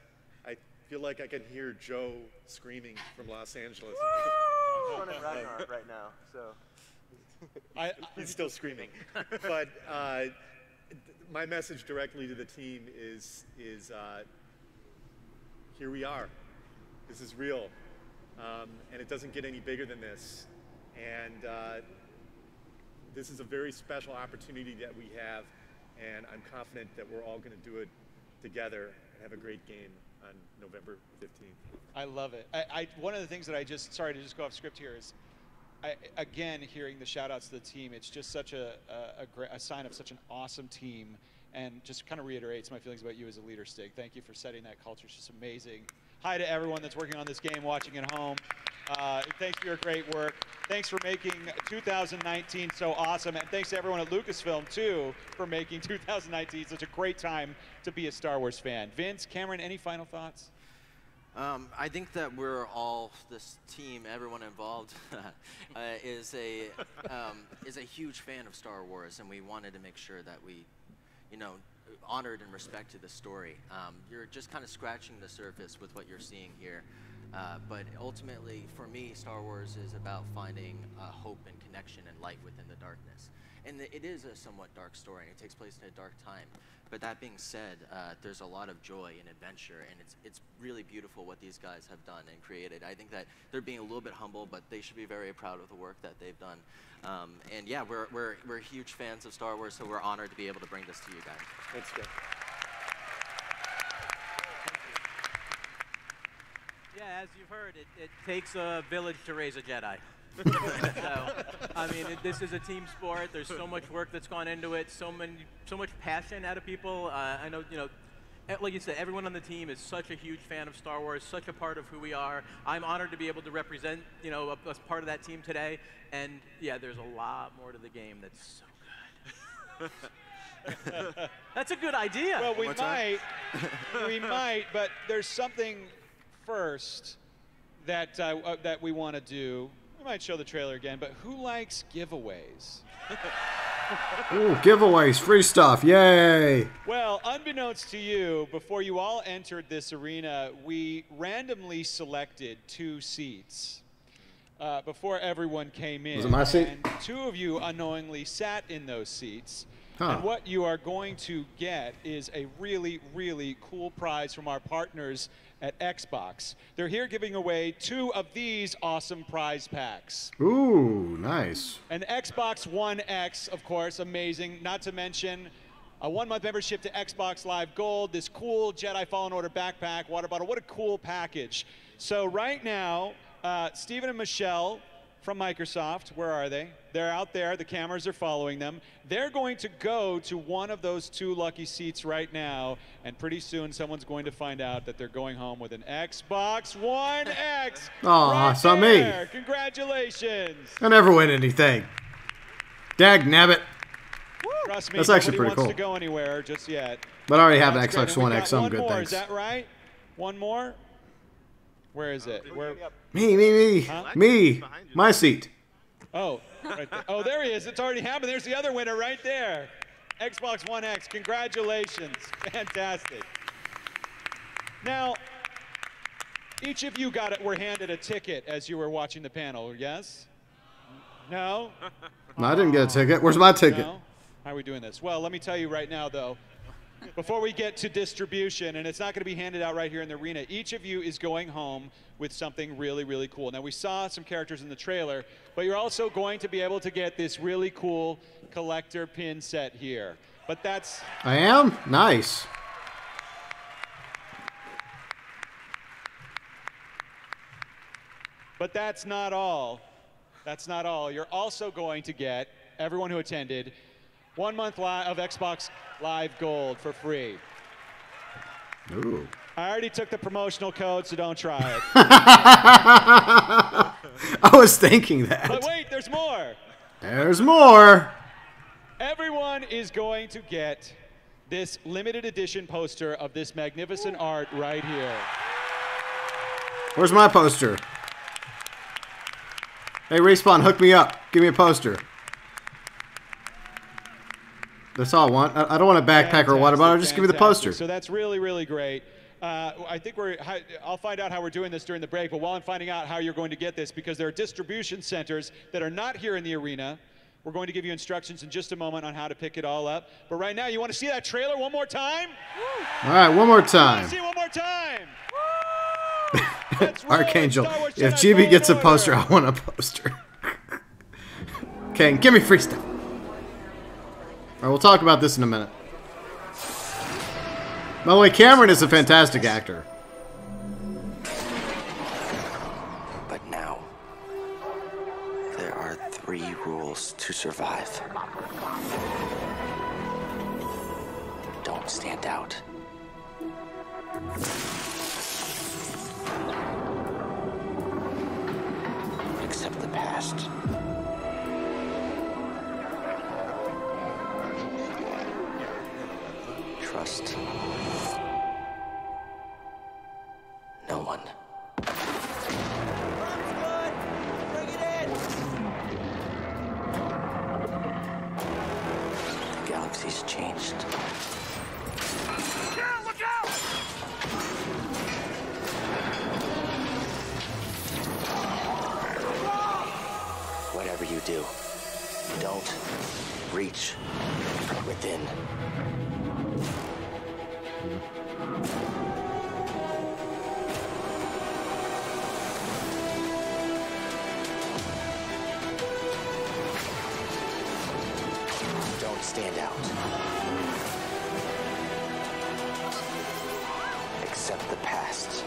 I feel like I can hear Joe screaming from Los Angeles. I'm running Ragnarok right now, so. He's still screaming. But my message directly to the team is here we are. This is real. And it doesn't get any bigger than this. And this is a very special opportunity that we have. And I'm confident that we're all going to do it together and have a great game on November 15th. I love it. One of the things that sorry to just go off script here is, again, hearing the shout outs to the team, it's just such a sign of such an awesome team, and just kind of reiterates my feelings about you as a leader, Stig. Thank you for setting that culture. It's just amazing. Hi to everyone that's working on this game, watching at home. Thanks for your great work. Thanks for making 2019 so awesome. And thanks to everyone at Lucasfilm, too, for making 2019 such a great time to be a Star Wars fan. Vince, Cameron, any final thoughts? I think that we're all, this team, everyone involved, is a huge fan of Star Wars, and we wanted to make sure that we, honored and respected the story. You're just kind of scratching the surface with what you're seeing here, but ultimately, for me, Star Wars is about finding hope and connection and light within the darkness. And it is a somewhat dark story, and it takes place in a dark time. But that being said, there's a lot of joy and adventure, and it's really beautiful what these guys have done and created. I think that they're being a little bit humble, but they should be very proud of the work that they've done. And yeah, we're huge fans of Star Wars, so we're honored to be able to bring this to you guys. Thanks, Jeff. Yeah, as you've heard, it takes a village to raise a Jedi. So, I mean, this is a team sport. There's so much work that's gone into it, so much passion out of people. I know, like you said, everyone on the team is such a huge fan of Star Wars, such a part of who we are. I'm honored to be able to represent, a part of that team today. And yeah, there's a lot more to the game that's so good. That's a good idea. Well, we might, but there's something first that that we want to do. We might show the trailer again, but who likes giveaways? Ooh, giveaways, free stuff, yay! Well, unbeknownst to you, before you all entered this arena, we randomly selected 2 seats before everyone came in. Was it my seat? And 2 of you unknowingly sat in those seats. Huh. And what you are going to get is a really, really cool prize from our partners at Xbox. They're here giving away 2 of these awesome prize packs. Ooh, nice. An Xbox One X, of course, amazing. Not to mention a 1-month membership to Xbox Live Gold, this cool Jedi Fallen Order backpack, water bottle. What a cool package. So right now, Stephen and Michelle from Microsoft, where are they? They're out there. The cameras are following them. They're going to go to one of those 2 lucky seats right now, and pretty soon someone's going to find out that they're going home with an Xbox One X. Aw, right it's not there. me. Congratulations. I never win anything. Dag nabbit. Trust me, That's actually nobody pretty wants to cool. go anywhere just yet. But I already have the That's great. Xbox And we One got X, some one good more. things. Is that right? One more? Where is it? Where? Me. Huh? Me. My seat. Oh, right there. Oh, there he is. It's already happened. There's the other winner right there. Xbox One X. Congratulations. Fantastic. Now, each of you were handed a ticket as you were watching the panel, yes? No? No, I didn't get a ticket. Where's my ticket? No? How are we doing this? Well, let me tell you right now, though, before we get to distribution, and it's not going to be handed out right here in the arena, each of you is going home with something really, really cool. Now, we saw some characters in the trailer, but you're also going to be able to get this really cool collector pin set here. But that's... I am? Nice. But that's not all. That's not all. You're also going to get, everyone who attended, 1 month of Xbox Live Gold for free. Ooh. I already took the promotional code, so don't try it. I was thinking that. But wait, there's more. There's more. Everyone is going to get this limited edition poster of this magnificent art right here. Where's my poster? Hey, Respawn, hook me up. Give me a poster. That's all I want. I don't want a backpack or a water bottle. Just give me the poster. So that's really, really great. I think I'll find out how we're doing this during the break, but while I'm finding out how you're going to get this, because there are distribution centers that are not here in the arena, we're going to give you instructions in just a moment on how to pick it all up. But right now, you want to see that trailer one more time? All right, one more time. See it one more time. Archangel, if GB gets a poster, I want a poster. Okay, give me free stuff. All right, we'll talk about this in a minute. By the way, Cameron is a fantastic actor. But now, there are 3 rules to survive. Don't stand out. Accept the past. Trust no one. The galaxy's changed. Look out! Whatever you do, don't reach within. Don't stand out. Accept the past.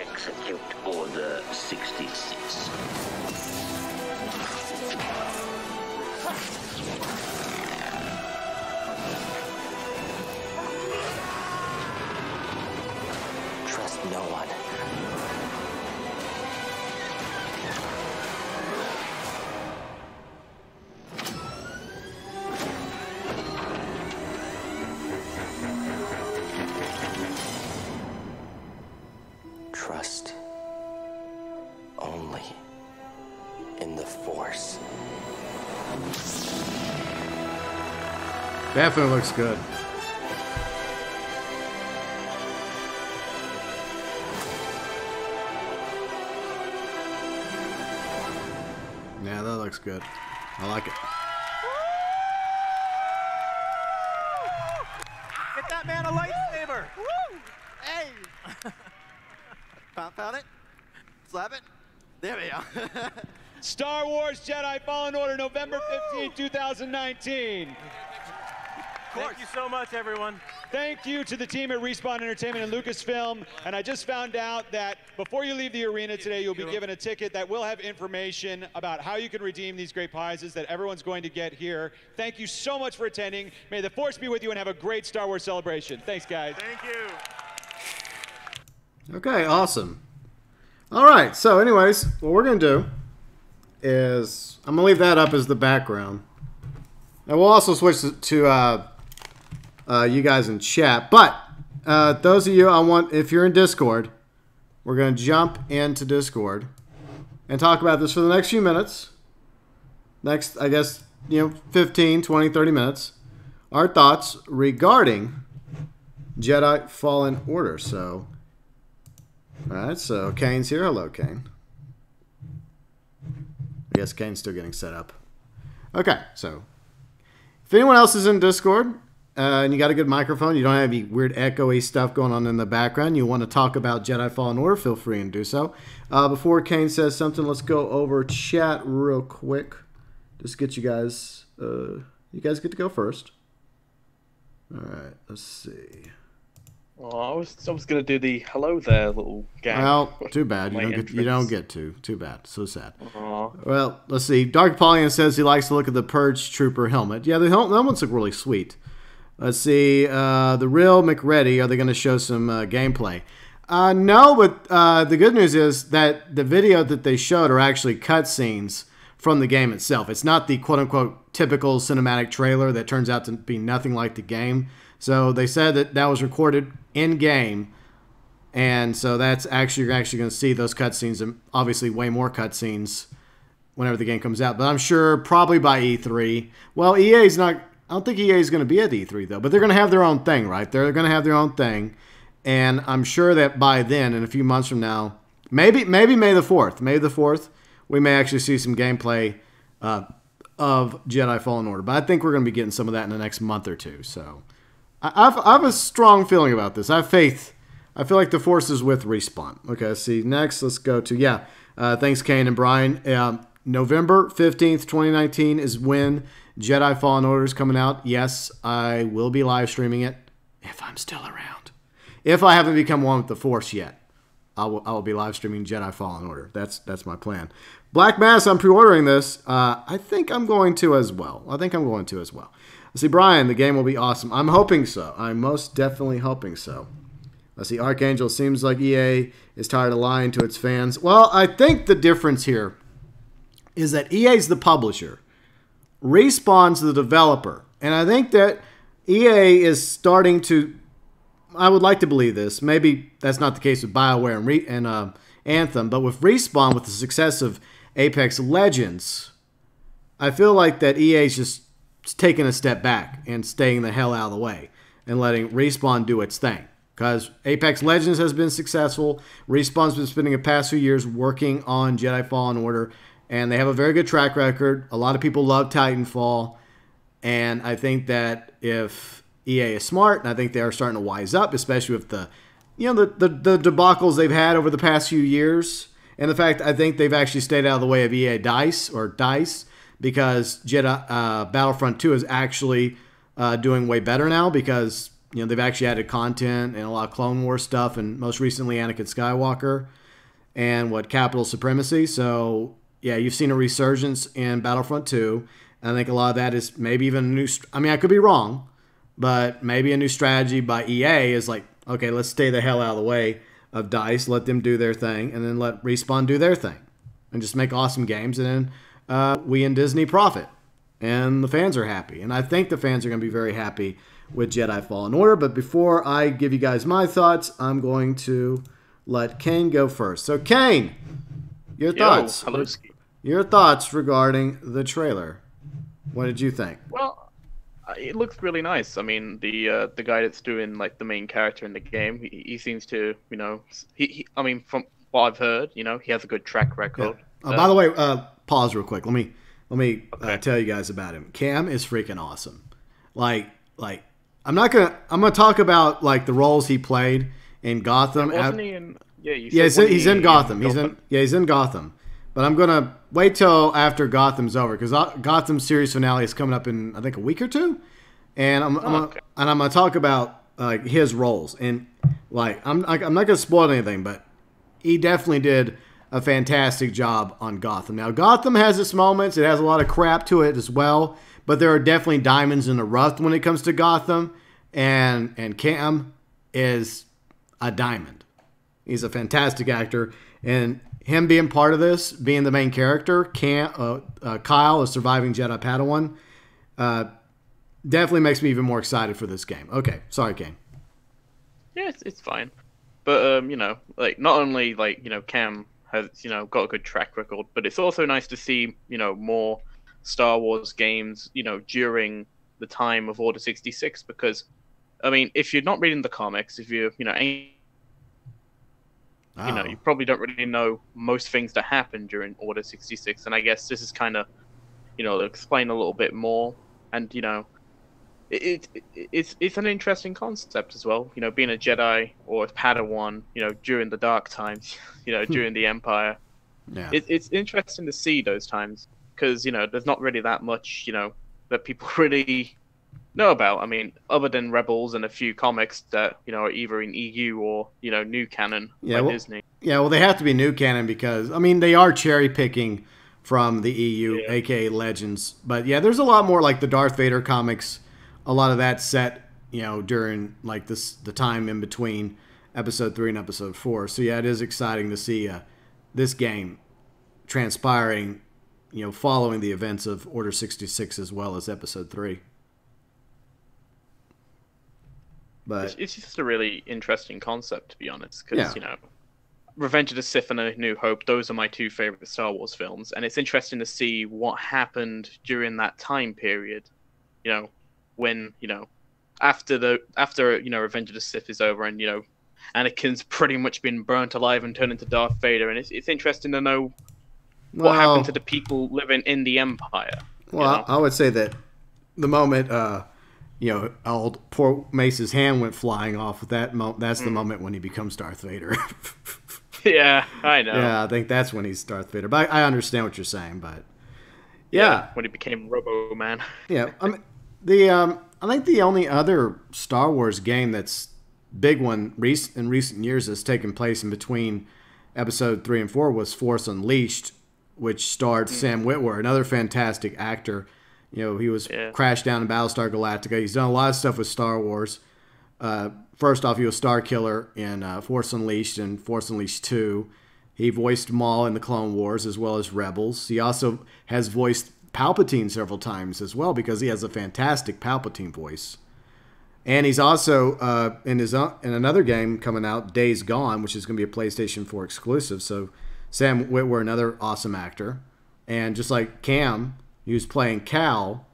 Execute Order 66. Trust no one. Trust only in the Force. Definitely looks good. Yeah, that looks good. I like it. Get that man a lightsaber! Woo! Hey! Pound it. Slap it. There we go. Star Wars Jedi Fallen Order, November 15, 2019. Thank you so much, everyone. Thank you to the team at Respawn Entertainment and Lucasfilm. And I just found out that before you leave the arena today, you'll be given a ticket that will have information about how you can redeem these great prizes that everyone's going to get here. Thank you so much for attending. May the Force be with you and have a great Star Wars celebration. Thanks, guys. Thank you. Okay, awesome. All right, so anyways, what we're going to do is I'm going to leave that up as the background. And we'll also switch to you guys in chat. But those of you, if you're in Discord, we're going to jump into Discord and talk about this for the next few minutes. Next, I guess, 15, 20, 30 minutes. Our thoughts regarding Jedi Fallen Order. So, all right, so Kane's here. Hello, Kane. I guess Kane's still getting set up. Okay, so if anyone else is in Discord and you got a good microphone, you don't have any weird echoey stuff going on in the background, you want to talk about Jedi Fallen Order, feel free and do so. Before Kane says something, let's go over chat real quick. Just get you guys get to go first. All right, let's see. Oh, I was gonna do the hello there little gang. Well, too bad. You don't get to. Too bad. So sad. Aww. Well, let's see. Dark Apollyon says he likes to look at the Purge Trooper helmet. Yeah, the helmets look really sweet. Let's see. The real McReady. Are they going to show some gameplay? No, but the good news is that the video that they showed are actually cutscenes from the game itself. It's not the quote-unquote typical cinematic trailer that turns out to be nothing like the game. So they said that was recorded in-game, and so you're actually going to see those cutscenes, and obviously way more cutscenes whenever the game comes out. But I'm sure probably by E3. Well, EA's not. I don't think EA is going to be at E3 though, but they're going to have their own thing, right? They're going to have their own thing, and I'm sure that by then, in a few months from now, maybe May the 4th, we may actually see some gameplay of Jedi Fallen Order. But I think we're going to be getting some of that in the next month or two. So I have a strong feeling about this. I have faith. I feel like the Force is with Respawn. Okay, see, next, let's go to, thanks, Kane and Brian. November 15th, 2019 is when Jedi Fallen Order is coming out. Yes, I will be live streaming it if I'm still around. If I haven't become one with the Force yet, I will be live streaming Jedi Fallen Order. That's my plan. Black Mass, I'm pre-ordering this. I think I'm going to as well. Let's see, Brian, the game will be awesome. I'm hoping so. I'm most definitely hoping so. Let's see, Archangel, seems like EA is tired of lying to its fans. Well, I think the difference here is that EA's the publisher. Respawn's the developer. And I think that EA is starting to, I would like to believe this. Maybe that's not the case with BioWare and Anthem, but with Respawn, with the success of Apex Legends, I feel like that EA's just taking a step back and staying the hell out of the way and letting Respawn do its thing. Because Apex Legends has been successful. Respawn's been spending the past few years working on Jedi Fallen Order, and they have a very good track record. A lot of people love Titanfall, and I think that if EA is smart, and I think they are starting to wise up, especially with the debacles they've had over the past few years, and the fact I think they've actually stayed out of the way of EA DICE, because Jedi Battlefront 2 is actually doing way better now because they've actually added content and a lot of Clone Wars stuff, and most recently Anakin Skywalker and Capital Supremacy. So yeah, you've seen a resurgence in Battlefront 2. And I think a lot of that is maybe even a new. I mean, I could be wrong, but maybe a new strategy by EA is like, okay, let's stay the hell out of the way of DICE, let them do their thing, and then let Respawn do their thing, and just make awesome games, and then we and Disney profit, and the fans are happy. And I think the fans are going to be very happy with Jedi Fallen Order. But before I give you guys my thoughts, I'm going to let Kane go first. So Kane, your thoughts. Hello. Your thoughts regarding the trailer. What did you think? Well, it looks really nice. I mean, the guy that's doing the main character in the game, he seems to, I mean, from what I've heard, he has a good track record. Yeah. By the way, pause real quick. Let me tell you guys about him. Cam is freaking awesome. I'm gonna talk about the roles he played in Gotham. Wasn't he in? Yeah, he's in Gotham. He's in Gotham. But I'm gonna wait till after Gotham's over, because Gotham's series finale is coming up in I think a week or two, and I'm gonna talk about his roles. And I'm not gonna spoil anything, but he definitely did a fantastic job on Gotham. Now Gotham has its moments; it has a lot of crap to it as well, but there are definitely diamonds in the rough when it comes to Gotham, and Cam is a diamond. He's a fantastic actor, and him being part of this, being the main character, Kyle, a surviving Jedi Padawan, definitely makes me even more excited for this game. Okay, sorry, Kane. Yeah, it's fine. But, not only, Cam has, got a good track record, but it's also nice to see, more Star Wars games, during the time of Order 66, because, I mean, if you're not reading the comics, if you're, you probably don't really know most things that happen during Order 66, and I guess this is kind of, explain a little bit more, and it's an interesting concept as well. Being a Jedi or a Padawan, during the dark times, during the Empire. Yeah. It's interesting to see those times because there's not really that much that people really know about. I mean, other than Rebels and a few comics that are either in EU or new canon by Disney. Yeah, well, they have to be new canon because I mean they are cherry picking from the EU, aka Legends. But yeah, there's a lot more like the Darth Vader comics. A lot of that set during the time in between Episode 3 and Episode 4. So yeah, it is exciting to see this game transpiring, following the events of Order 66 as well as Episode 3. But it's just a really interesting concept, to be honest, because Revenge of the Sith and A New Hope, those are my two favorite Star Wars films, and it's interesting to see what happened during that time period. When after Revenge of the Sith is over, and Anakin's pretty much been burnt alive and turned into Darth Vader, and it's interesting to know what happened to the people living in the Empire. Well, I would say that the moment, old poor Mace's hand went flying off, that's the moment when he becomes Darth Vader. Yeah, I know. Yeah, I think that's when he's Darth Vader. But I understand what you're saying, but yeah. When he became Robo-Man. Yeah, I mean, I think the only other Star Wars game that's big one in recent years that's taken place in between Episode 3 and 4 was Force Unleashed, which starred Sam Witwer, another fantastic actor. He was Crash Down in Battlestar Galactica. He's done a lot of stuff with Star Wars. First off, he was Star Killer in Force Unleashed and Force Unleashed 2. He voiced Maul in the Clone Wars as well as Rebels. He also has voiced Palpatine several times as well because he has a fantastic Palpatine voice. And he's also in another game coming out, Days Gone, which is going to be a PlayStation 4 exclusive. So Sam Witwer, another awesome actor. And just like Cam, who's playing Cal,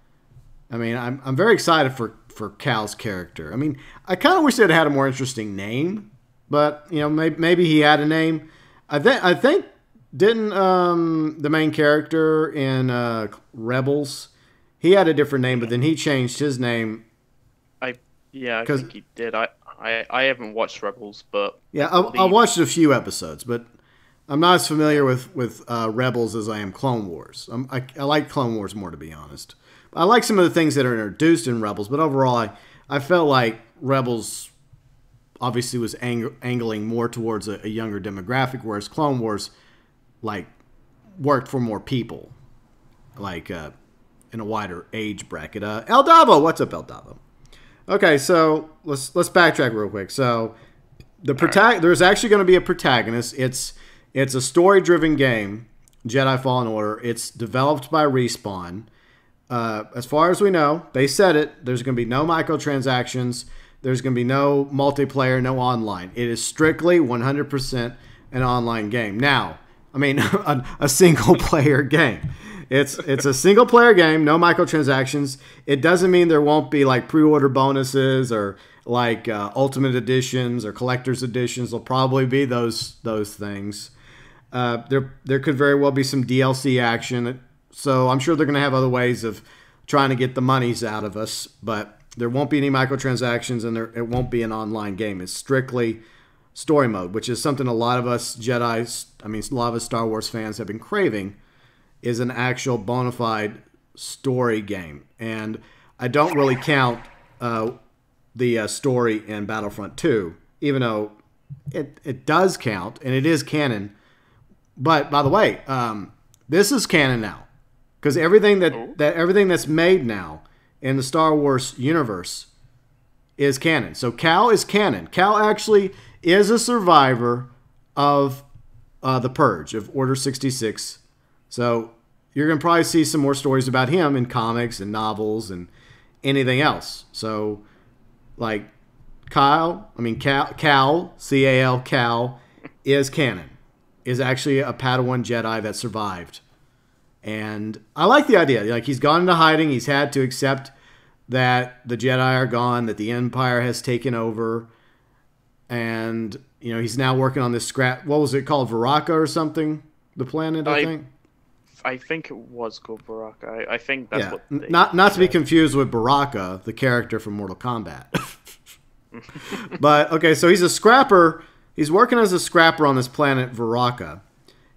I mean, I'm very excited for Cal's character. I mean, I kind of wish they'd had a more interesting name, but maybe he had a name. I think didn't the main character in Rebels, he had a different name, but then he changed his name. I think he did. I haven't watched Rebels, but yeah, I watched a few episodes, but I'm not as familiar with Rebels as I am Clone Wars. I like Clone Wars more, to be honest. I like some of the things that are introduced in Rebels, but overall, I felt like Rebels obviously was angling more towards a younger demographic, whereas Clone Wars worked for more people, in a wider age bracket. El Davo, what's up, El Davo? Okay, so let's backtrack real quick. So there's actually going to be a protagonist. It's a story-driven game, Jedi Fallen Order. It's developed by Respawn. As far as we know, they said it. There's going to be no microtransactions. There's going to be no multiplayer, no online. It is strictly 100% an online game. Now, I mean, a single-player game. It's a single-player game, no microtransactions. It doesn't mean there won't be pre-order bonuses or ultimate editions or collector's editions. There'll probably be those things. There could very well be some DLC action. So I'm sure they're going to have other ways of trying to get the monies out of us. But there won't be any microtransactions, and it won't be an online game. It's strictly story mode, which is something a lot of us a lot of us Star Wars fans have been craving, is an actual bona fide story game. And I don't really count the story in Battlefront 2, even though it does count, and it is canon. But, by the way, this is canon now. Because everything that's made now in the Star Wars universe is canon. So Cal is canon. Cal actually is a survivor of the Purge, of Order 66. So you're going to probably see some more stories about him in comics and novels and anything else. So, Cal, C-A-L, Cal, is canon. Is actually a Padawan Jedi that survived. And I like the idea. He's gone into hiding. He's had to accept that the Jedi are gone, that the Empire has taken over. And, he's now working on this scrap. What was it called? Varaka or something? The planet, I think? I think it was called Baraka. I think that's what they not to be confused with Baraka, the character from Mortal Kombat. But, okay, so he's a scrapper. He's working as a scrapper on this planet Varaka.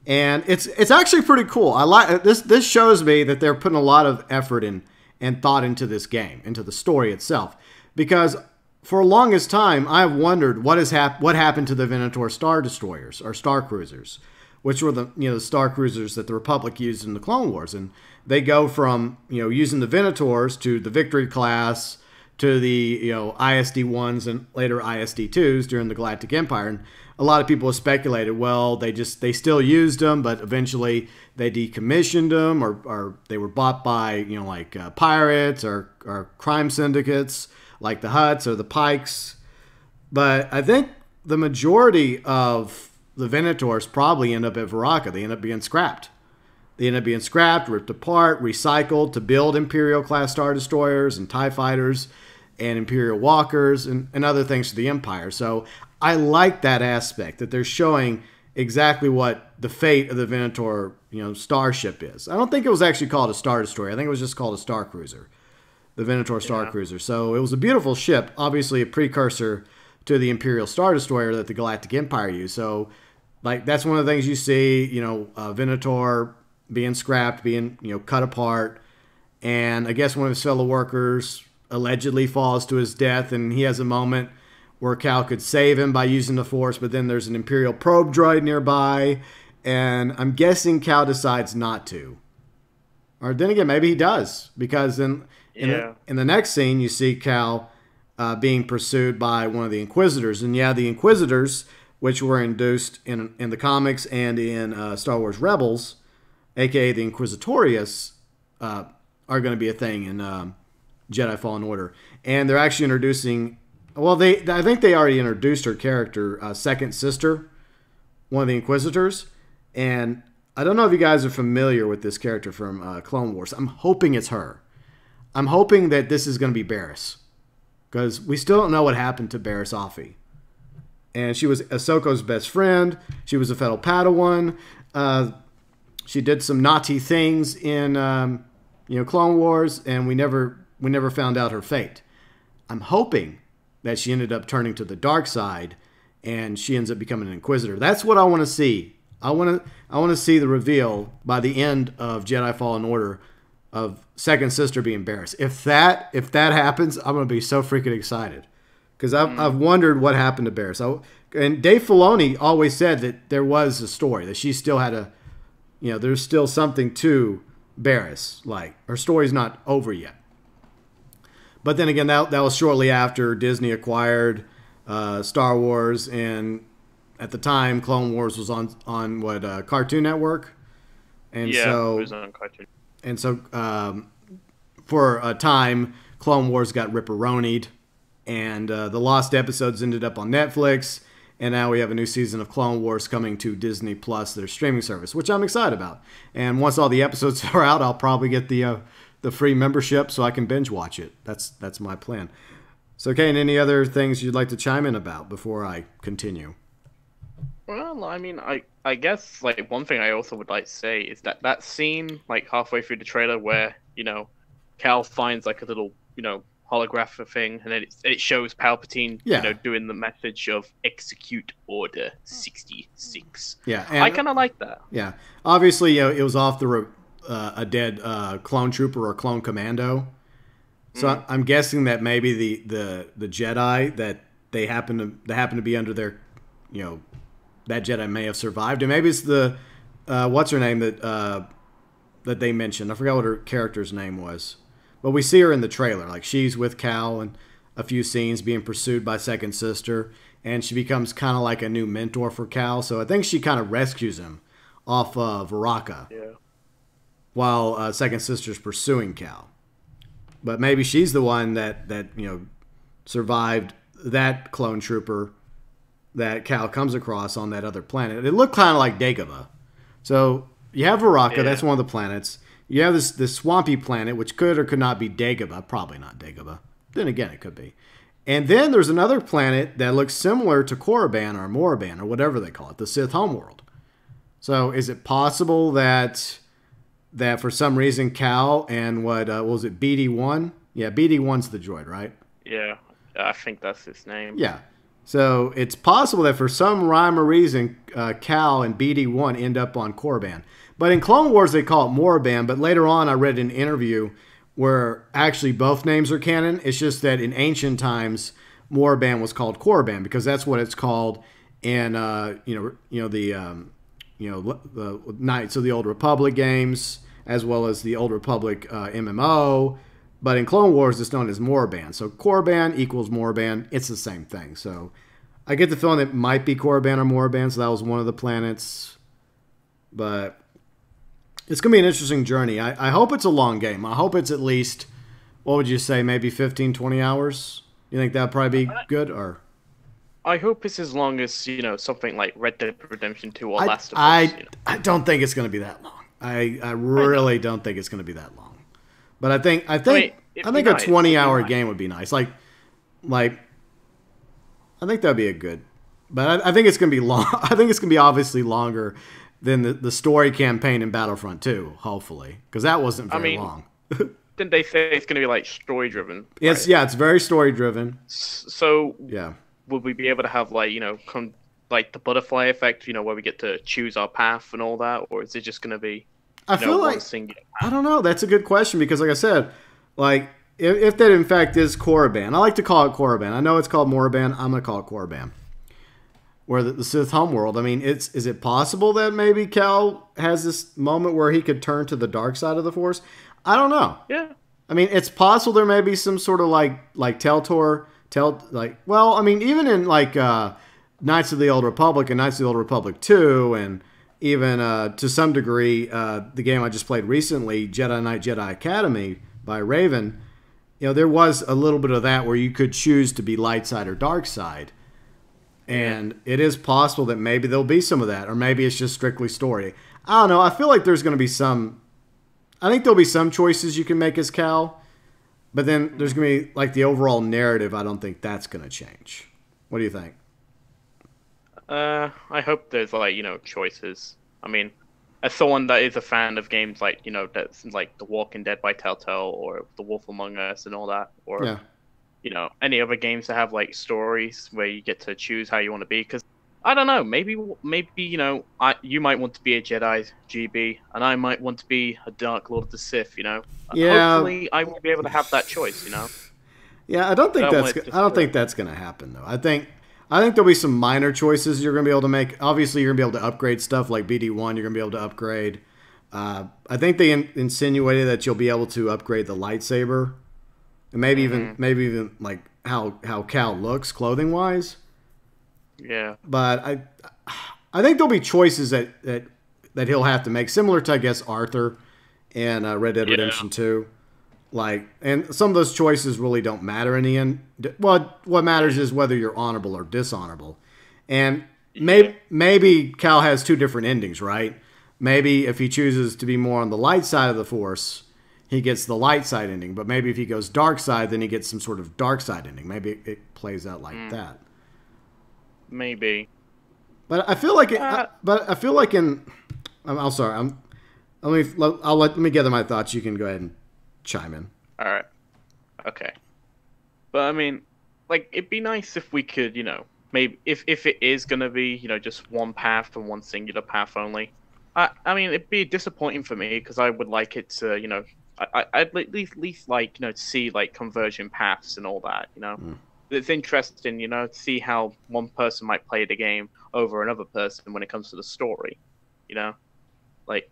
And it's actually pretty cool. I like this shows me that they're putting a lot of effort and thought into this game, into the story itself. Because for the longest time, I've wondered what happened to the Venator Star Destroyers or Star Cruisers, which were the Star Cruisers that the Republic used in the Clone Wars. And they go from using the Venators to the Victory class to the ISD-1s and later ISD-2s during the Galactic Empire. And a lot of people have speculated, well, they still used them, but eventually they decommissioned them, or they were bought by pirates or crime syndicates like the Hutts or the Pikes. But I think the majority of the Venators probably end up at Varaka. They end up being scrapped. Ripped apart, recycled to build Imperial-class Star Destroyers and TIE Fighters and Imperial Walkers and other things to the Empire. So I like that aspect, that they're showing exactly what the fate of the Venator, starship is. I don't think it was actually called a Star Destroyer. I think it was just called a Star Cruiser, the Venator Star Cruiser. So it was a beautiful ship, obviously a precursor to the Imperial Star Destroyer that the Galactic Empire used. So, like, that's one of the things you see, Venator being scrapped, being, cut apart. And I guess one of his fellow workers allegedly falls to his death, and he has a moment where Cal could save him by using the Force, but then there's an Imperial probe droid nearby, and I'm guessing Cal decides not to. Or then again, maybe he does, because in the next scene, you see Cal being pursued by one of the Inquisitors. And yeah, the Inquisitors, which were introduced in the comics and in Star Wars Rebels, a.k.a. the Inquisitorius, are going to be a thing in Jedi Fallen Order. And they're actually introducing... Well, I think they already introduced her character, Second Sister, one of the Inquisitors. And I don't know if you guys are familiar with this character from Clone Wars. I'm hoping it's her. I'm hoping that this is going to be Barriss, because we still don't know what happened to Barriss Offee. And she was Ahsoka's best friend. She was a fellow Padawan. She did some naughty things in Clone Wars, and we never found out her fate. I'm hoping that she ended up turning to the dark side, and she ends up becoming an Inquisitor. That's what I want to see. I want to see the reveal by the end of Jedi Fallen Order of Second Sister being Barriss. If that happens, I'm going to be so freaking excited, because I've wondered what happened to Barriss. And Dave Filoni always said that there was a story, that she still had there's still something to Barriss. Like, her story's not over yet. But then again, that was shortly after Disney acquired Star Wars, and at the time, Clone Wars was on Cartoon Network, and it so was on Cartoon. And so for a time, Clone Wars got ripperonied, and the lost episodes ended up on Netflix, and now we have a new season of Clone Wars coming to Disney Plus, their streaming service, which I'm excited about. And once all the episodes are out, I'll probably get the free membership so I can binge watch it. That's my plan. So, Kane, any other things you'd like to chime in about before I continue? Well, I mean, I guess, like, one thing I also would like to say is that scene, like, halfway through the trailer where, Cal finds, like, a little, holographic thing, and then it shows Palpatine, doing the message of execute Order 66. Yeah. I kind of like that. Yeah. Obviously, it was off a dead clone trooper or clone commando. So I'm guessing that maybe the Jedi that they happen to be under their, that Jedi may have survived, and maybe it's the what's her name that they mentioned. I forgot what her character's name was, but we see her in the trailer. Like, she's with Cal in a few scenes, being pursued by Second Sister, and she becomes kind of like a new mentor for Cal. So I think she kind of rescues him off of Varaka. Yeah. While Second Sister's pursuing Cal. But maybe she's the one that survived that clone trooper that Cal comes across on that other planet. It looked kind of like Dagobah. So you have Varaka, that's one of the planets. You have this swampy planet, which could or could not be Dagobah. Probably not Dagobah. Then again, it could be. And then there's another planet that looks similar to Korriban or Moraban or whatever they call it, the Sith homeworld. So is it possible that for some reason Cal and what was it, BD-1? Yeah, BD-1's the droid, right? Yeah, I think that's his name. Yeah. So it's possible that for some rhyme or reason, Cal and BD-1 end up on Korriban. But in Clone Wars, they call it Moraban. But later on, I read an interview where actually both names are canon. It's just that in ancient times, Moraban was called Korriban because that's what it's called in the Knights of the Old Republic games, as well as the Old Republic MMO. But in Clone Wars, it's known as Moraban. So Korriban equals Moraban. It's the same thing. So I get the feeling it might be Korriban or Moraban. So that was one of the planets. But it's going to be an interesting journey. I hope it's a long game. I hope it's at least, what would you say, maybe 15, 20 hours? You think that would probably be good? Or I hope it's as long as, something like Red Dead Redemption 2 or Last of Us. I don't think it's going to be that long. I really don't think it's going to be that long. But I think a 20-hour game would be nice. Like I think that'd be a good But I think it's going to be long. I think it's going to be obviously longer than the story campaign in Battlefront 2, hopefully, because that wasn't very long. Didn't they say it's going to be like story driven? It's it's very story driven. So yeah, would we be able to have like like the butterfly effect, where we get to choose our path and all that, or is it just going to be? I feel like I don't know. That's a good question because, like I said, like if that in fact is Korriban, I like to call it Korriban. I know it's called Morriban. I'm going to call it Korriban. Where the Sith homeworld. I mean, is it possible that maybe Cal has this moment where he could turn to the dark side of the Force? I don't know. Yeah. I mean, it's possible there may be some sort of like well, I mean, even in like Knights of the Old Republic and Knights of the Old Republic 2, and even to some degree the game I just played recently, Jedi Knight Jedi Academy by Raven, there was a little bit of that where you could choose to be light side or dark side. And it is possible that maybe there'll be some of that, or maybe it's just strictly story. I don't know. I feel like there's going to be some. I think there'll be some choices you can make as Cal, but then there's going to be like the overall narrative. I don't think that's going to change. What do you think? I hope there's like choices. I mean, as someone that is a fan of games like that's like The Walking Dead by Telltale or The Wolf Among Us and all that, or any other games that have like stories where you get to choose how you want to be. Because I don't know, maybe you might want to be a Jedi GB, and I might want to be a Dark Lord of the Sith. Yeah. Hopefully, I will be able to have that choice. Yeah, I don't think that's going to happen though. I think there'll be some minor choices you're going to be able to make. Obviously, you're going to be able to upgrade stuff like BD1. You're going to be able to upgrade. I think they insinuated that you'll be able to upgrade the lightsaber. And maybe even like how Cal looks clothing wise. Yeah. But I think there'll be choices that he'll have to make, similar to I guess Arthur and Red Dead Redemption 2. Like, and some of those choices really don't matter in the end. What matters is whether you're honorable or dishonorable. And maybe Cal has two different endings, right? Maybe if he chooses to be more on the light side of the Force, he gets the light side ending, but maybe if he goes dark side, then he gets some sort of dark side ending. Maybe it plays out like that. Maybe. But I feel like I'm sorry. Let me gather my thoughts. You can go ahead and chime in. All right. Okay. But I mean, like, it'd be nice if we could, maybe if it is gonna be, just one path and one singular path only. I mean, it'd be disappointing for me because I would like it to, I'd at least like, to see like conversion paths and all that, It's interesting, to see how one person might play the game over another person when it comes to the story, Like,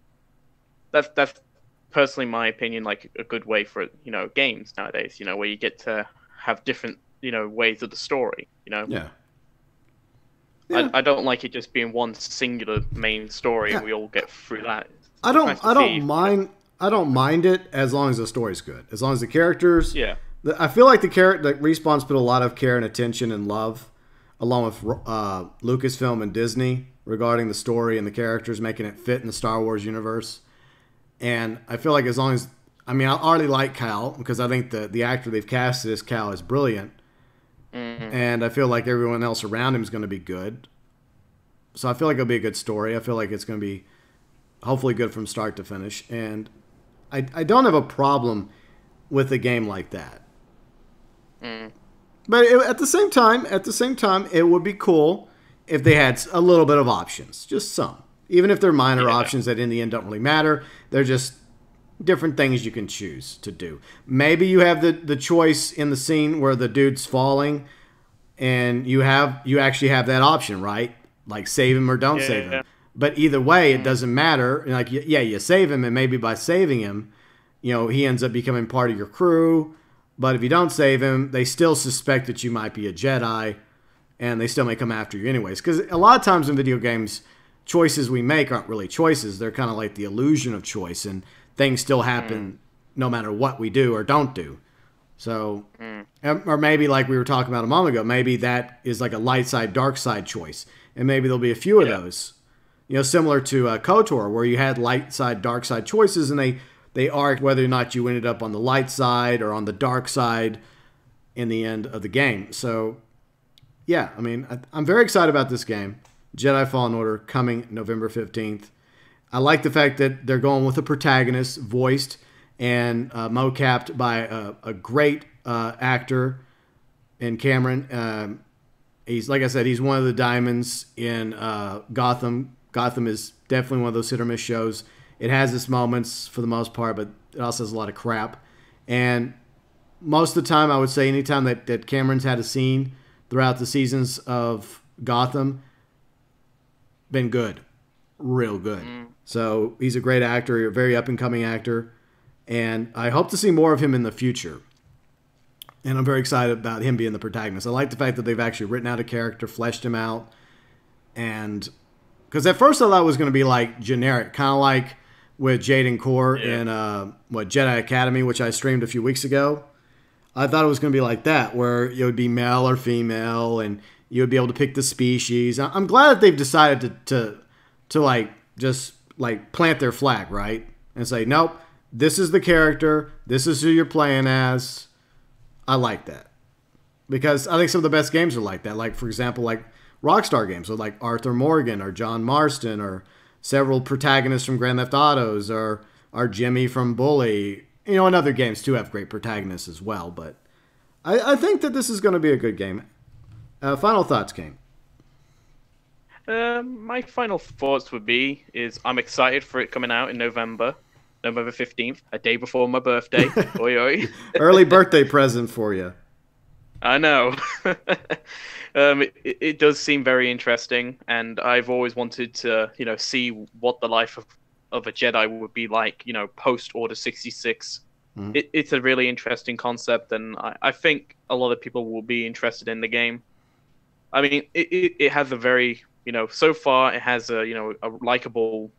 that's personally my opinion, like a good way for, games nowadays, where you get to have different, ways of the story, Yeah. I don't like it just being one singular main story and we all get through that. I don't mind it as long as the story's good. As long as the characters. Yeah. I feel like Respawn's put a lot of care and attention and love, along with Lucasfilm and Disney, regarding the story and the characters, making it fit in the Star Wars universe. And I feel like as long as I already like Cal because I think the actor they've casted as Cal is brilliant. Mm-hmm. And I feel like everyone else around him is going to be good. So I feel like it'll be a good story. I feel like it's going to be hopefully good from start to finish. And I don't have a problem with a game like that. Mm. But at the same time, it would be cool if they had a little bit of options, just some. Even if they're minor options that in the end don't really matter, they're just different things you can choose to do. Maybe you have the choice in the scene where the dude's falling, and you actually have that option, right? Like save him or don't save him. But either way, it doesn't matter. Like, you save him, and maybe by saving him, he ends up becoming part of your crew. But if you don't save him, they still suspect that you might be a Jedi, and they still may come after you anyways. Because a lot of times in video games, choices we make aren't really choices. They're kind of like the illusion of choice, and things still happen no matter what we do or don't do. So, or maybe like we were talking about a moment ago, maybe that is like a light side, dark side choice. And maybe there'll be a few of those, similar to KOTOR, where you had light side, dark side choices, and they arc whether or not you ended up on the light side or on the dark side in the end of the game. So yeah, I mean, I'm very excited about this game. Jedi Fallen Order coming November 15th. I like the fact that they're going with a protagonist voiced and mocapped by a great actor in Cameron. He's, like I said, he's one of the diamonds in Gotham. Gotham is definitely one of those hit or miss shows. It has its moments for the most part, but it also has a lot of crap. And most of the time, I would say anytime that Cameron's had a scene throughout the seasons of Gotham, been good. Real good. So he's a great actor, a very up-and-coming actor. And I hope to see more of him in the future. And I'm very excited about him being the protagonist. I like the fact that they've actually written out a character, fleshed him out. And because at first I thought it was going to be like generic, kind of like with Jaden Core in Jedi Academy, which I streamed a few weeks ago. I thought it was going to be like that, where it would be male or female, and you would be able to pick the species. I'm glad that they've decided to like just like plant their flag, right? And say, nope, this is the character, this is who you're playing as. I like that. Because I think some of the best games are like that. Like, for example, like Rockstar games with like Arthur Morgan or John Marston or several protagonists from Grand Theft Autos or Jimmy from Bully. You know, and other games too have great protagonists as well. But I think that this is going to be a good game. Final thoughts, Kane? My final thoughts would be I'm excited for it coming out in November 15th, a day before my birthday. Oi, oi. Early birthday present for you. I know. It does seem very interesting, and I've always wanted to, see what the life of a Jedi would be like, post Order 66. It's a really interesting concept, and I think a lot of people will be interested in the game. I mean, it has a very, so far it has a likable,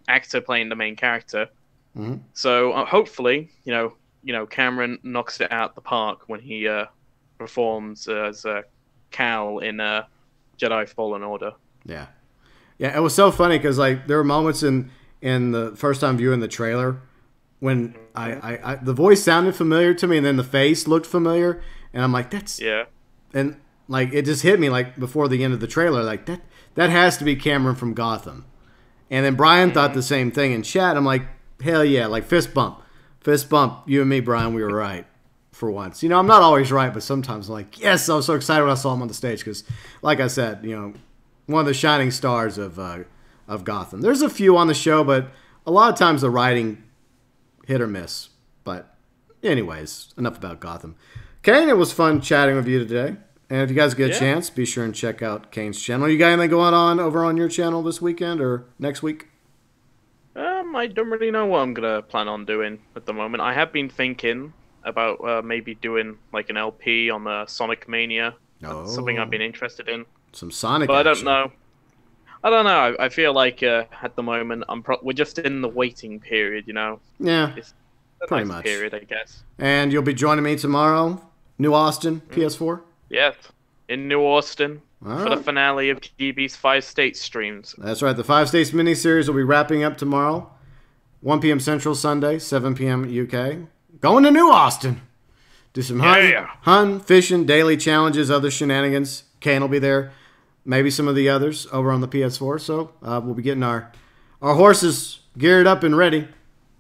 actor playing the main character. So hopefully, Cameron knocks it out the park when he performs as Cal in Jedi Fallen Order. Yeah, it was so funny because like there were moments in the first time viewing the trailer when I the voice sounded familiar to me, and then the face looked familiar, and I'm like, that's and like it just hit me like before the end of the trailer, like that has to be Cameron from Gotham. And then Brian thought the same thing in chat. I'm like, hell yeah, like fist bump. You and me, Brian, we were right for once. I'm not always right, but sometimes I'm like, yes, I was so excited when I saw him on the stage because, like I said, one of the shining stars of Gotham. There's a few on the show, but a lot of times the writing hit or miss. But anyways, enough about Gotham. Kane, it was fun chatting with you today. And if you guys get a chance, be sure and check out Kane's channel. You got anything going on over on your channel this weekend or next week? I don't really know what I'm going to plan on doing at the moment. I have been thinking about maybe doing like an LP on the Sonic Mania. That's something I've been interested in. Some Sonic But action. I don't know. I feel like at the moment we're just in the waiting period, Yeah, it's a pretty nice much. period, I guess. And you'll be joining me tomorrow, New Austin, PS4? Yes, in New Austin All for the right. finale of GB's 5 States streams. That's right. The 5 States miniseries will be wrapping up tomorrow. 1 p.m. Central Sunday, 7 p.m. UK. Going to New Austin. Do some hunting, fishing, daily challenges, other shenanigans. Kane will be there. Maybe some of the others over on the PS4. So we'll be getting our horses geared up and ready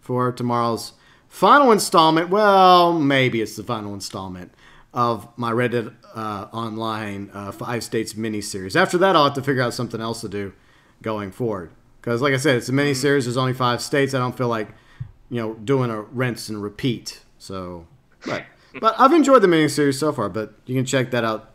for tomorrow's final installment. Well, maybe it's the final installment of my Reddit Online 5 States miniseries. After that, I'll have to figure out something else to do going forward. Because, like I said, it's a miniseries. There's only 5 states. I don't feel like, doing a rinse and repeat. So, but I've enjoyed the miniseries so far. But you can check that out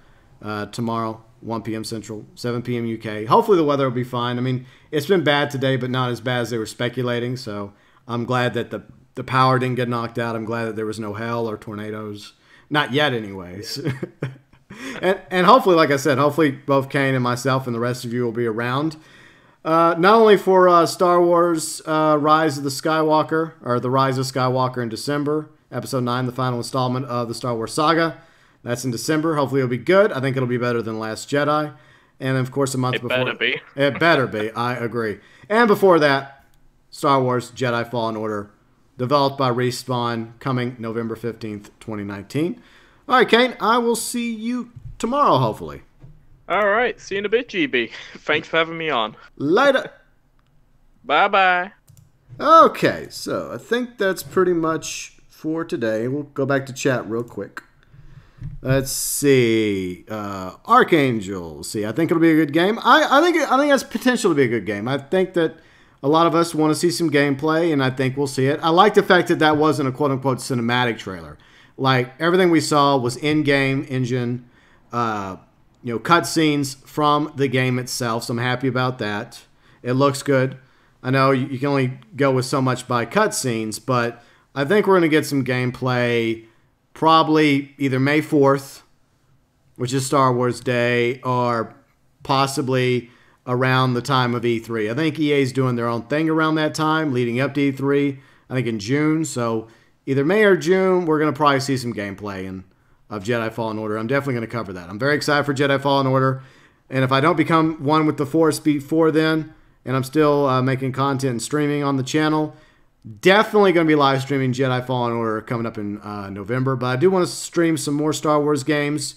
tomorrow, 1 p.m. Central, 7 p.m. UK. Hopefully the weather will be fine. I mean, it's been bad today, but not as bad as they were speculating. So I'm glad that the power didn't get knocked out. I'm glad that there was no hail or tornadoes. Not yet, anyways. and hopefully, like I said, hopefully both Kane and myself and the rest of you will be around. Not only for Star Wars Rise of the Skywalker, or The Rise of Skywalker in December, Episode 9, the final installment of the Star Wars saga. That's in December. Hopefully it'll be good. I think it'll be better than Last Jedi. And, of course, a month before... It better be. It better be. I agree. And before that, Star Wars Jedi Fallen Order, developed by Respawn, coming November 15th, 2019. All right, Kane, I will see you tomorrow, hopefully. All right. See you in a bit, GB. Thanks for having me on. Later. Bye-bye. Okay, so I think that's pretty much for today. We'll go back to chat real quick. Let's see. Archangel. See, I think it'll be a good game. I think it has potential to be a good game. I think that a lot of us want to see some gameplay, and I think we'll see it. I like the fact that that wasn't a quote-unquote cinematic trailer. Like, everything we saw was in-game engine, cutscenes from the game itself, so I'm happy about that. It looks good. I know you can only go with so much by cutscenes, but I think we're going to get some gameplay probably either May 4th, which is Star Wars Day, or possibly around the time of E3. I think EA is doing their own thing around that time, leading up to E3, I think in June. So either May or June, we're going to probably see some gameplay of Jedi Fallen Order. I'm definitely going to cover that. I'm very excited for Jedi Fallen Order. And if I don't become one with the Force before then, and I'm still making content and streaming on the channel, definitely going to be live streaming Jedi Fallen Order coming up in November. But I do want to stream some more Star Wars games.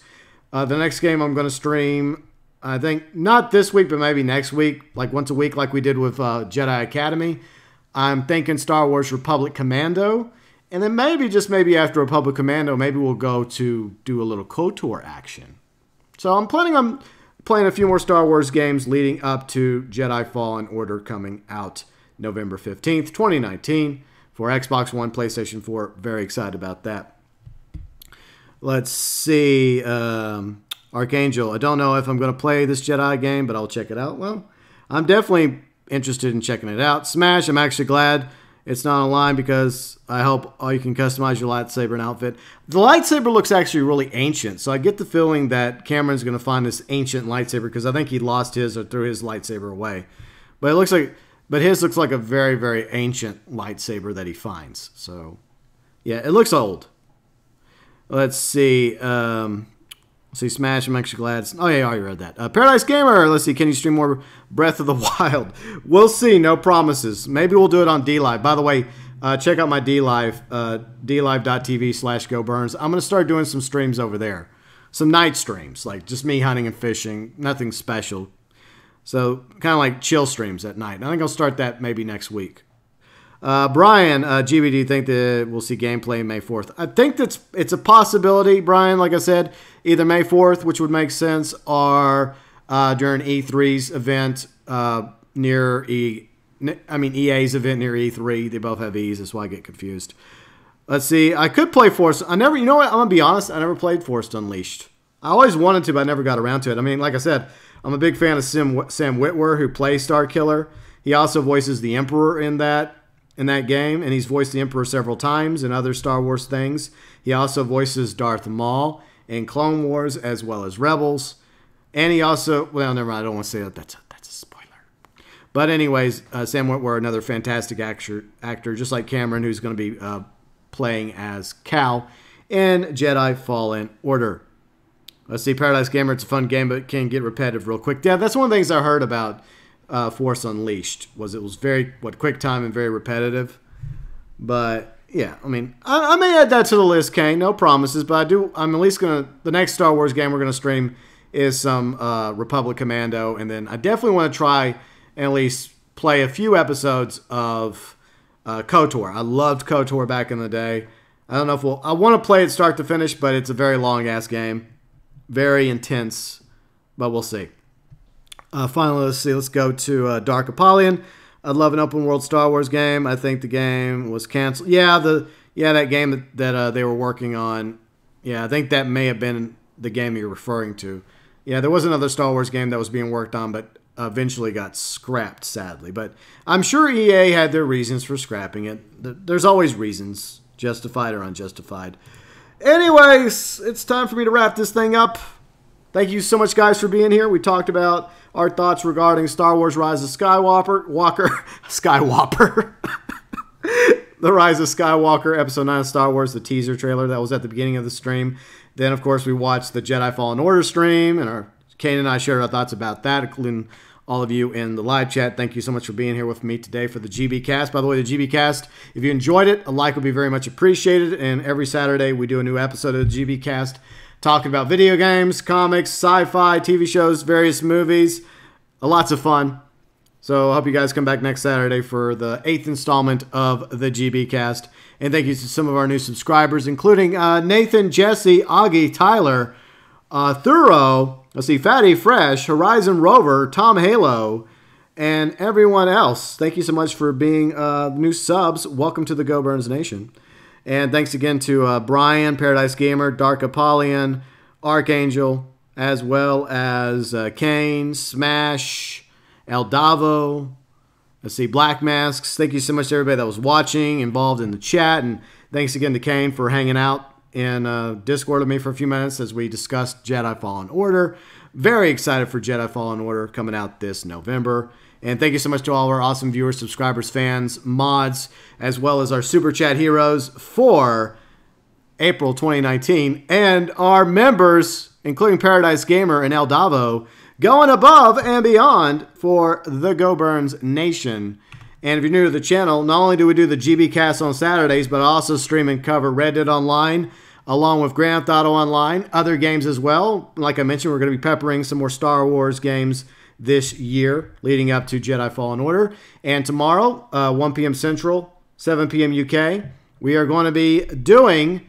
The next game I'm going to stream, I think, not this week, but maybe next week, like once a week like we did with Jedi Academy. I'm thinking Star Wars Republic Commando. And then maybe, just maybe after Republic Commando, maybe we'll go to do a little KOTOR action. So I'm planning on playing a few more Star Wars games leading up to Jedi Fallen Order coming out November 15th, 2019 for Xbox One, PlayStation 4. Very excited about that. Let's see. Archangel. I don't know if I'm going to play this Jedi game, but I'll check it out. Well, I'm definitely interested in checking it out. Smash, I'm actually glad it's not online because I hope you can customize your lightsaber and outfit. The lightsaber looks actually really ancient, so I get the feeling that Cameron's going to find this ancient lightsaber because I think he lost his or threw his lightsaber away. But it looks like, his looks like a very, very ancient lightsaber that he finds. So, yeah, it looks old. Let's see. Smash, I'm actually glad. Oh, yeah, I already read that. Paradise Gamer, let's see. Can you stream more Breath of the Wild? We'll see. No promises. Maybe we'll do it on DLive. By the way, check out my DLive, dlive.tv/GeauxBurns. I'm going to start doing some streams over there. Some night streams, like just me hunting and fishing. Nothing special. So, kind of like chill streams at night. I think I'll start that maybe next week. Brian, GB, do you think that we'll see gameplay May 4th? I think it's a possibility, Brian. Like I said, either May 4th, which would make sense, or during E3's event EA's event near E3. They both have E's, that's why I get confused. Let's see. I could play Force. You know what? I'm going to be honest. I never played Force Unleashed. I always wanted to, but I never got around to it. I mean, like I said, I'm a big fan of Sam Witwer, who plays Starkiller. He also voices the Emperor in that game, and he's voiced the Emperor several times in other Star Wars things. He also voices Darth Maul in Clone Wars as well as Rebels. And he also, well, never mind, I don't want to say that. That's a spoiler. But anyways, Sam Witwer, another fantastic actor, just like Cameron, who's going to be playing as Cal in Jedi Fallen Order. Let's see, Paradise Gamer, it's a fun game, but it can get repetitive real quick. Yeah, that's one of the things I heard about Force Unleashed, was it was very, quick time and very repetitive. But, yeah, I mean, I may add that to the list, Kane. No promises, but I'm at least going to, the next Star Wars game we're going to stream is some Republic Commando, and then I definitely want to try and at least play a few episodes of KOTOR. I loved KOTOR back in the day. I don't know if I want to play it start to finish, but it's a very long-ass game. Very intense, but we'll see. Finally, let's go to Dark Apollyon. I'd love an open world Star Wars game. I think the game was canceled. Yeah, that game that they were working on. Yeah, I think that may have been the game you're referring to. Yeah, there was another Star Wars game that was being worked on, but eventually got scrapped, sadly. But I'm sure EA had their reasons for scrapping it. There's always reasons, justified or unjustified. Anyways, it's time for me to wrap this thing up. Thank you so much, guys, for being here. We talked about our thoughts regarding Star Wars Rise of Skywalker. The Rise of Skywalker, Episode 9 of Star Wars, the teaser trailer that was at the beginning of the stream. Then, of course, we watched the Jedi Fallen Order stream, and Kane and I shared our thoughts about that, including all of you in the live chat. Thank you so much for being here with me today for the GB Cast. By the way, the GB Cast, if you enjoyed it, a like would be very much appreciated. And every Saturday, we do a new episode of the GB Cast talking about video games, comics, sci-fi, TV shows, various movies. Lots of fun. So I hope you guys come back next Saturday for the 8th installment of the GB Cast. And thank you to some of our new subscribers, including Nathan, Jesse, Augie, Tyler, Thuro, let's see, Fatty Fresh, Horizon Rover, Tom Halo, and everyone else. Thank you so much for being new subs. Welcome to the GeauxBurns Nation. And thanks again to Brian, Paradise Gamer, Dark Apollyon, Archangel, as well as Kane, Smash, El Davo, let's see, Black Masks. Thank you so much to everybody that was watching, involved in the chat. And thanks again to Kane for hanging out in Discord with me for a few minutes as we discussed Jedi Fallen Order. Very excited for Jedi Fallen Order coming out this November. And thank you so much to all of our awesome viewers, subscribers, fans, mods, as well as our Super Chat heroes for April 2019. And our members, including Paradise Gamer and El Davo, going above and beyond for the GeauxBurns Nation. And if you're new to the channel, not only do we do the GB Cast on Saturdays, but I also stream and cover Red Dead Online, along with Grand Theft Auto Online, other games as well. Like I mentioned, we're going to be peppering some more Star Wars games this year, leading up to Jedi Fallen Order. And tomorrow, 1 p.m. Central, 7 p.m. UK, we are going to be doing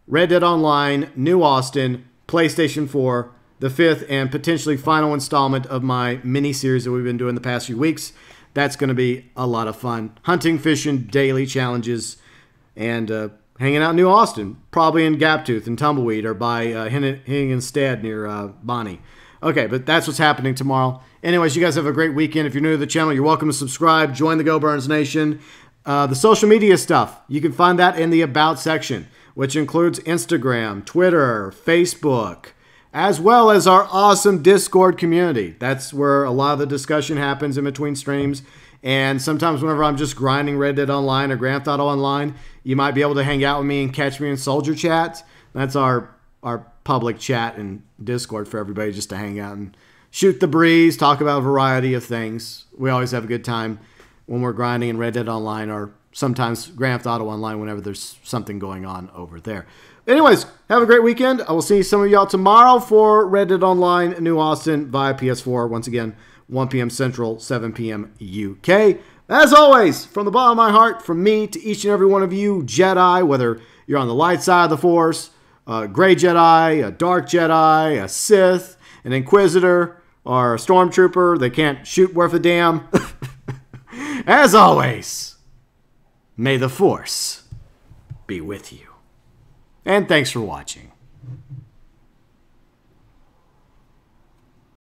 Red Dead Online, New Austin, PlayStation 4, the 5th and potentially final installment of my mini-series that we've been doing the past few weeks. That's going to be a lot of fun. Hunting, fishing, daily challenges, and hanging out in New Austin, probably in Gaptooth and Tumbleweed or by Hingenstead near Bonnie. Okay, but that's what's happening tomorrow. Anyways, you guys have a great weekend. If you're new to the channel, you're welcome to subscribe. Join the GeauxBurns Nation. The social media stuff, you can find that in the About section, which includes Instagram, Twitter, Facebook, as well as our awesome Discord community. That's where a lot of the discussion happens in between streams. And sometimes whenever I'm just grinding Red Dead Online or Grand Theft Auto Online, you might be able to hang out with me and catch me in Soldier Chat. That's our public chat and Discord for everybody just to hang out and shoot the breeze, talk about a variety of things. We always have a good time when we're grinding in Red Dead Online or sometimes Grand Theft Auto Online whenever there's something going on over there. Anyways, have a great weekend. I will see some of y'all tomorrow for Red Dead Online New Austin via PS4. Once again, 1 p.m. Central, 7 p.m. UK. As always, from the bottom of my heart, from me to each and every one of you Jedi, whether you're on the light side of the Force, a gray Jedi, a dark Jedi, a Sith, an Inquisitor, or a Stormtrooper that can't shoot worth a damn. As always, may the Force be with you. And thanks for watching.